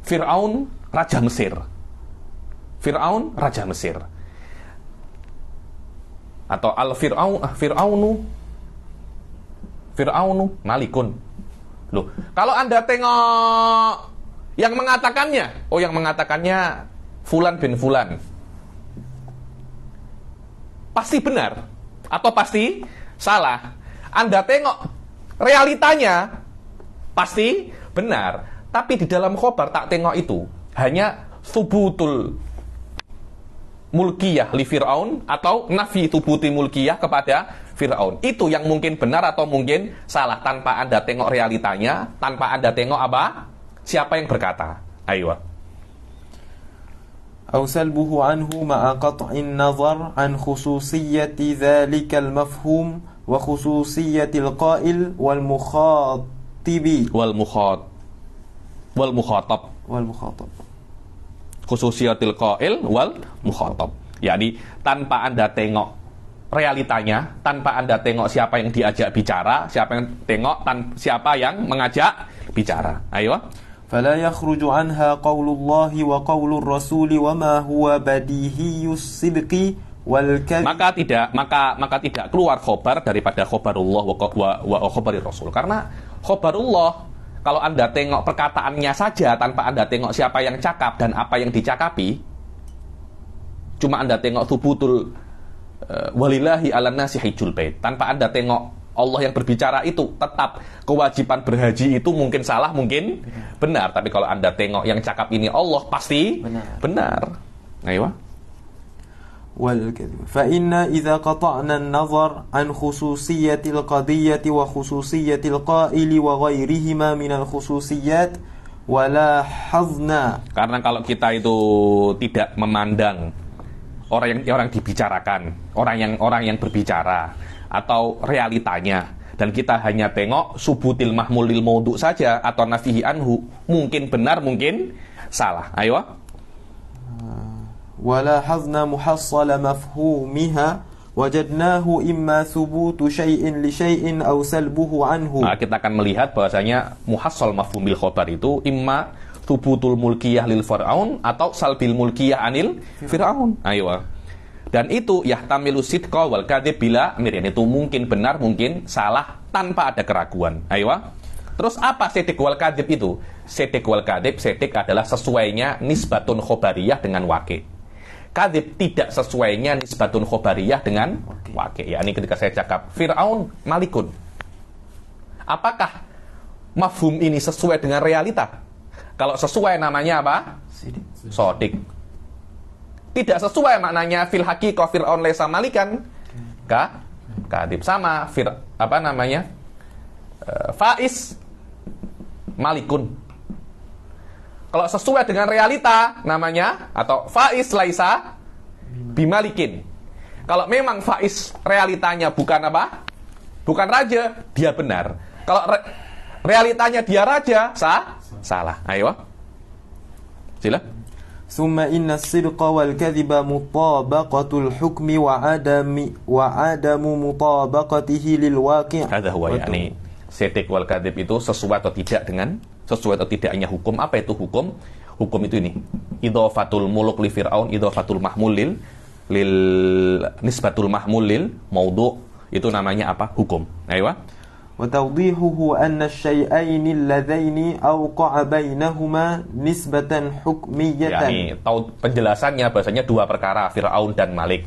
Fir'aun raja Mesir, Fir'aun raja Mesir, atau Fir'aunu malikun. Loh, kalau Anda tengok yang mengatakannya, yang mengatakannya Fulan bin Fulan, pasti benar atau pasti salah. Anda tengok realitanya, pasti benar. Tapi di dalam khobar tak tengok itu, hanya subutul mulkiyah li Fir'aun atau nafi thubuti mulkiyah kepada Fir'aun. Itu yang mungkin benar atau mungkin salah, tanpa Anda tengok realitanya, tanpa Anda tengok siapa yang berkata. Aywa. Aw salbuhu anhu ma'a qat'in nazar an khususiyyati dhalikal mafhum wa khususiyatil qail wal mukhatibi wal mukhatab khususiyatil qail wal mukhatab. Yakni tanpa Anda tengok realitanya, tanpa Anda tengok siapa yang diajak bicara, siapa yang mengajak bicara. Ayo. Fala yakhruju anha qaulullahi wa qaulur rasuli wa ma huwa badihiyus sidqi wal kadhib. Maka tidak keluar khobar daripada khobarullah wa khobarir rasul. Karena khobarullah, kalau Anda tengok perkataannya saja tanpa Anda tengok siapa yang cakap dan apa yang dicakapi, cuma Anda tengok thubutul walillahi ala nasi hijjul bait, tanpa Anda tengok Allah yang berbicara itu, tetap kewajiban berhaji itu mungkin salah, mungkin benar. Tapi kalau Anda tengok yang cakap ini Allah, pasti benar. Ayo. فإن إذا قطعنا النظر عن خصوصية القضية وخصوصية القائل وغيرهما من الخصوصيات ولا حظنا. Karena kalau kita itu tidak memandang orang dibicarakan, orang yang berbicara atau realitanya, dan kita hanya tengok subutil mahmul lil maudhu saja atau nafihi anhu, mungkin benar mungkin salah. Ayo. ولا حظنا محصل مفهومها وجدناه إما ثبوت شيء لشيء أو سلبه عنه. Kita akan melihat bahwasanya muhassal mafhumil khobar itu imma thubutul mulkiyah lil Fir'aun atau salbil mulkiyah anil Fir'aun. Ayo. Dan itu yahtamilu sidqa wal kadhib bila mirin, itu mungkin benar mungkin salah tanpa ada keraguan. Ayo. Terus apa sidq wal kadhib itu? Sidq wal kadhib, sidq adalah sesuainya nisbatun khobariyah dengan waqi'. Kadhib tidak sesuainya nisbatun khobariyah dengan waqi'. Ya, ini ketika saya cakap Fir'aun malikun, apakah mafhum ini sesuai dengan realita? Kalau sesuai namanya apa? Sodik. Tidak sesuai maknanya fil haqiqah Fir'aun laisa malikan, kadhib. Sama Faiz malikun. Kalau sesuai dengan realita namanya, atau Faiz laisa bimalikin. Kalau memang Faiz realitanya bukan apa? Bukan raja, dia benar. Kalau realitanya dia raja, salah. Ayo. Sila. Summa inna as-sidqa wal kadhiba mutabaqatul hukmi wa adamu mutabaqatihi lil waqi'. Hadza huwa yani sidq wal kadhib itu sesuai atau tidaknya hukum. Apa itu hukum? Hukum itu ini. Idhafatul muluk li fir'aun, idhafatul mahmul lil nisbatul mahmul lil maudhu'. Itu namanya apa? Hukum. Ayo. Wa tawdihuhu anna asy-syai'aini alladzaini awqa'a bainahuma nisbatan hukmiyatan. Yani, penjelasannya bahasanya dua perkara, Fir'aun dan Malik.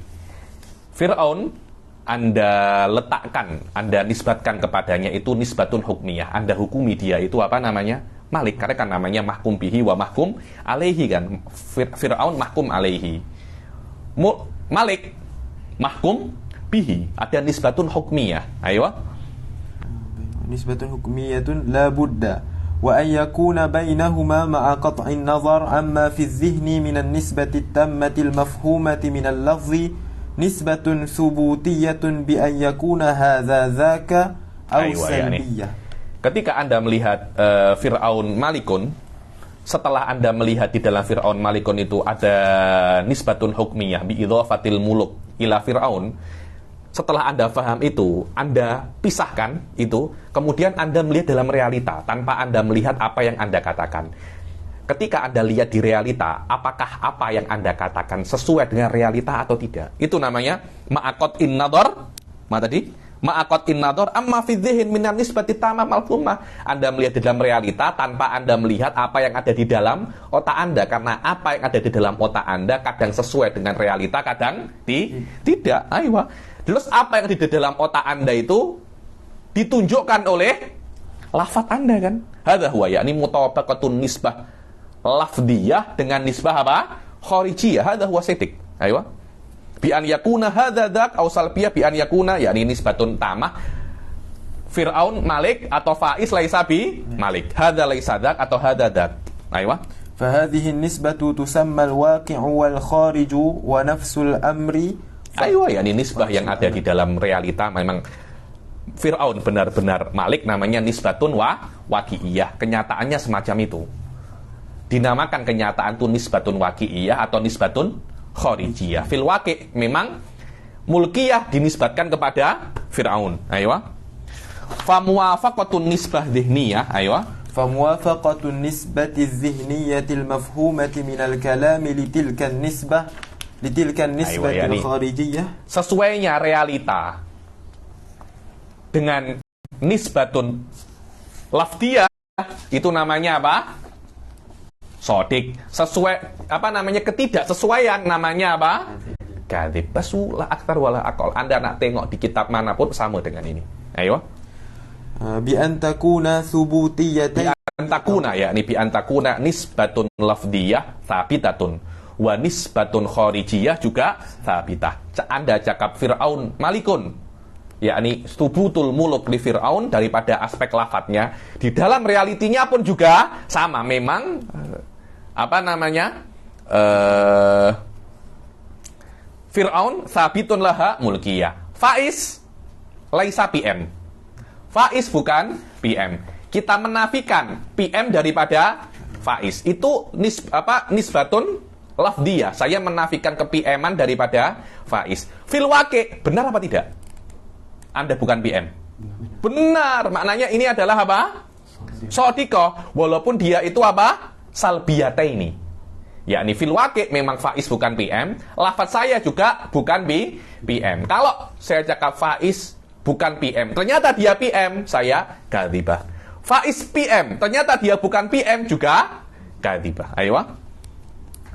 Fir'aun Anda letakkan, Anda nisbatkan kepadanya itu nisbatun hukmiyah. Anda hukumi dia itu apa namanya? Malik. Karena kan namanya mahkum bihi wa mahkum alaihi kan. Fir'aun mahkum alaihi. Malik mahkum bihi. Ada nisbatun hukmiyah. Ayo. Nisbatun hukmiyatun la budda wa an yakuna bainahuma ma'a qat'in nazar amma fi adh-dhihni min an-nisbati at-tammati al-mafhumati min al-lafzi nisbatun thubutiyatun bi an yakuna hadza dzaka aw salbiyah. Ketika Anda melihat Fir'aun malikun, setelah Anda melihat di dalam Fir'aun malikun itu ada nisbatun hukmiyah bi idhafatil muluk ila Fir'aun, setelah Anda paham itu, Anda pisahkan itu, kemudian Anda melihat dalam realita tanpa Anda melihat apa yang Anda katakan. Ketika Anda lihat di realita, apakah apa yang Anda katakan sesuai dengan realita atau tidak? Itu namanya ma'aqat in nadhar. Ma tadi? Ma'aqat in nadhar amma fi dzihn min nisbati tamam al-fumah. Anda melihat di dalam realita tanpa Anda melihat apa yang ada di dalam otak Anda, karena apa yang ada di dalam otak Anda kadang sesuai dengan realita, kadang tidak. Ayo. Terus apa yang di dalam otak Anda itu ditunjukkan oleh lafaz Anda kan? Hadza huwa yakni mutabaqatun nisbah lafdiyah dengan nisbah apa? Kharijiyah. Hadza huwa sidq. Ayo. Bi an yakuna hadza dzak aw salbiyah bi an yakuna yakni nisbatun tamah Fir'aun Malik atau Faiz laisa bi Malik. Hadza laisa dzak atau hadza dzak. Ayo. Fahadhihi nisbatu tusamma al-waqi'u wal khariju wa nafsul amri. Ayo, ya ini nisbah yang ada di dalam realita. Memang Fir'aun benar-benar Malik, namanya nisbatun waqi'iyah. Kenyataannya semacam itu. Dinamakan kenyataan itu nisbatun waqi'iyah atau nisbatun kharijiyah. Fil waqi' memang mulkiyah dinisbatkan kepada Fir'aun. Ayo. Famuwafaqatun nisbah dhihniyah. Ayo. Famuwafaqatun nisbati dhihniyatil mafhumati minal kalami litilkan nisbah litilkan nisbatul kharijiyah. Sesuainya realita dengan nisbatun lafdiyah itu namanya apa? Sodik. Sesuai apa namanya? Ketidaksesuaian namanya apa? Kadzib. Basulah aktar wala aqal. Anda nak tengok di kitab manapun sama dengan ini. Ayo. Bi antakuna thubutiyatan. Bi antakuna ya, ini bi antakuna nisbatun lafdiyah tsabitatun. Wa nisbatun kharijiyah juga thabitah. Anda cakap Fir'aun malikun, yakni subutul muluk li Fir'aun daripada aspek lafadznya, di dalam realitinya pun juga sama. Memang apa namanya? Fir'aun sabitun laha mulkiyah. Faiz laisa PM. Faiz bukan PM. Kita menafikan PM daripada Faiz. Itu nisbatun lafdiyah. Saya menafikan ke PM-an daripada Faiz. Fil waqi' benar apa tidak? Anda bukan PM. Benar. Maknanya ini adalah apa? Shadiqah. Walaupun dia itu apa? Salbiyataini. Yakni fil waqi' memang Faiz bukan PM. Lafaz saya juga bukan PM. Kalau saya cakap Faiz bukan PM, ternyata dia PM, saya kadzibah. Faiz PM, ternyata dia bukan PM, juga kadzibah. Ayo.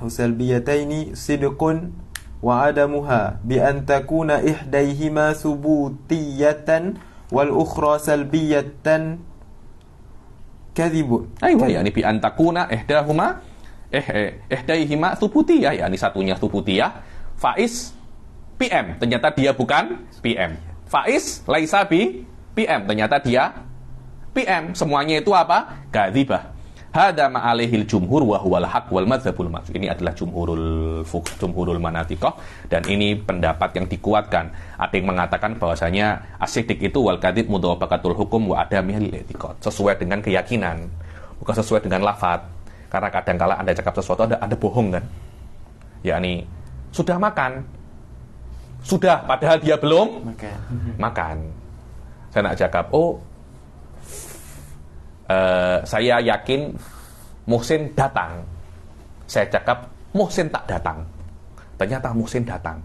Salbiyataini sidqun wa adamuha bi an takuna ihdayhima subutiyatan wal ukhra salbiyatan kadhibun. Ayo, yani bi an takuna ihdayhima subutiyah, yani satunya subutiyah. Faiz PM, ternyata dia bukan PM. Faiz laisa bi PM, ternyata dia PM, semuanya itu apa? Kadzibah. Hada ma'alihil jumhur wa huwal haq wal madzhabul ma'ruf. Ini adalah jumhurul manatiqah, dan ini pendapat yang dikuatkan. Ada yang mengatakan bahwasanya asidik itu wal kadzib mudhafaqatul hukum wa adamihil i'tiqad. Sesuai dengan keyakinan, bukan sesuai dengan lafaz. Karena kadang-kala Anda cakap sesuatu ada bohong kan? Yakni sudah makan. Sudah, padahal dia belum makan. Saya nak cakap, saya yakin Muhsin datang. Saya cakap Muhsin tak datang. Ternyata Muhsin datang.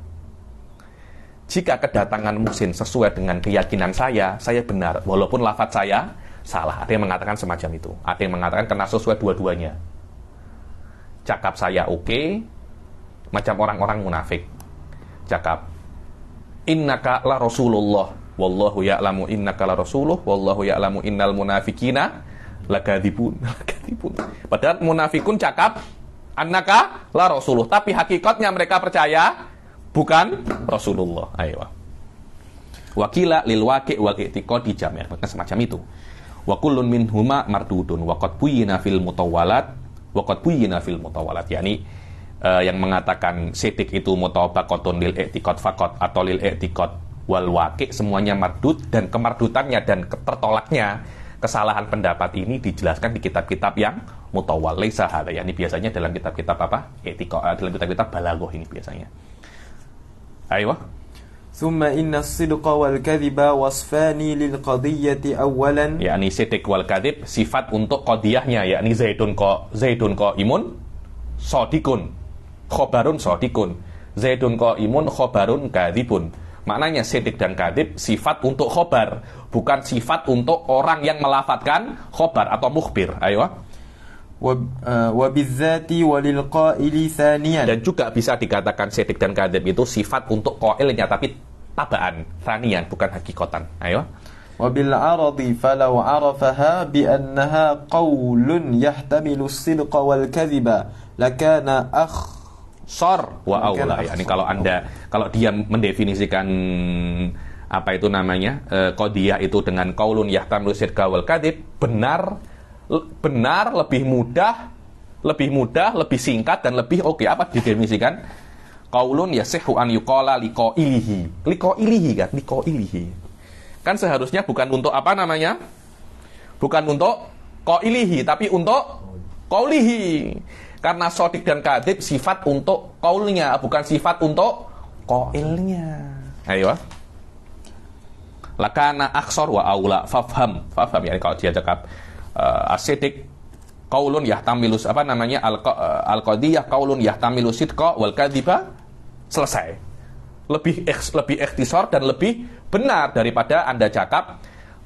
Jika kedatangan Muhsin sesuai dengan keyakinan saya benar, walaupun lafaz saya salah. Ada yang mengatakan semacam itu. Ada yang mengatakan karena sesuai dua-duanya. Cakap saya oke, macam orang-orang munafik. Cakap innaka la rasulullah wallahu ya'lamu innaka la rasuluh wallahu ya'lamu innal munafikina lakadzibun. Padahal munafikun cakap annaka la rasuluh, tapi hakikatnya mereka percaya bukan Rasulullah. Ayo. Wakila lil waqi' wal i'tiqadi jami'. Maka semacam itu. Wa kullun minhuma mardudun wa qad buyina fil mutawwalat wa qad buyina fil mutawwalat. Yani yang mengatakan sidik itu mutabaqatun lil i'tiqad faqat atau lil i'tiqad wal waqi' semuanya mardud, dan kemardutannya dan tertolaknya kesalahan pendapat ini dijelaskan di kitab-kitab yang mutawwal. Laisa hadza, yani biasanya dalam kitab-kitab apa? I'tiqad, dalam kitab-kitab balaghah ini biasanya. Ayo. Thumma inna as-sidqa wal kadhiba wasfani lil qadiyyati awwalan. Yakni sidik wal kadhib sifat untuk qadiyahnya, yakni zaidun qaimun shadiqun khobarun shadiqun, zaidun qaimun khobarun kadhibun. Maknanya sidik dan kadhib sifat untuk khobar, bukan sifat untuk orang yang melafatkan khobar atau mukhbir. Ayo. Wa bizzati walil qaili thaniyan. Dan juga bisa dikatakan sidik dan kadhib itu sifat untuk qailnya, tapi tabaan, thaniyan, bukan hakikatan. Ayo. Wa bil aradi falau arafaha bi annaha qaulun yahtamilu as-sidqa wal kadhiba lakana sor wa aula. Yani kalau dia mendefinisikan apa itu namanya qadiyah itu dengan qaulun yahtamilu sidqa wal kadhib, benar, lebih mudah, lebih singkat dan lebih oke. Apa didefinisikan? Qaulun yasihhu an yuqala liqailihi. Liqailihi kan, liqailihi. Kan seharusnya bukan untuk apa namanya? Bukan untuk qailihi, tapi untuk qaulihi. Karena shadiq dan kadzib sifat untuk qaulnya, bukan sifat untuk qailnya. Ayo. Lakana aksor wa aula fafham. Yani kalau dia cakap asidik qaulun yahtamilus apa namanya al-qadiyah qaulun yahtamilu sidqa wal kadhiba, selesai. Lebih ikhtisar dan lebih benar daripada Anda cakap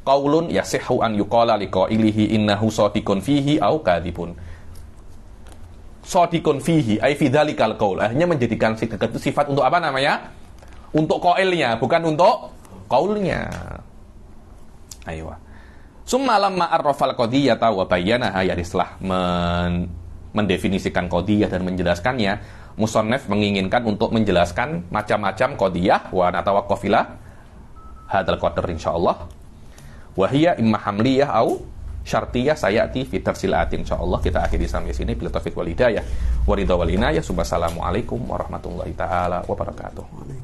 qaulun yasihhu an yuqala liqailihi innahu shadiqun fihi au kadhibun. Shadiqun fihi ai fi dzalikal qaul, hanya menjadikan sidq itu sifat untuk apa namanya? Untuk qailnya, bukan untuk qaulnya. Ayo. Summa lamma arrafal qadiyata wa bayyanaha, ya setelah mendefinisikan qadiyah dan menjelaskannya, musannaf menginginkan untuk menjelaskan macam-macam qadiyah wa natawaqqafila hadzal qadar insyaallah. Wa hiya imma hamliyah au syartiyah sayati fi tarsilatin. Insyaallah kita akhiri sampai sini. Bila taufik wal hidayah wa ridha wal inayah. Wassalamualaikum warahmatullahi taala wabarakatuh.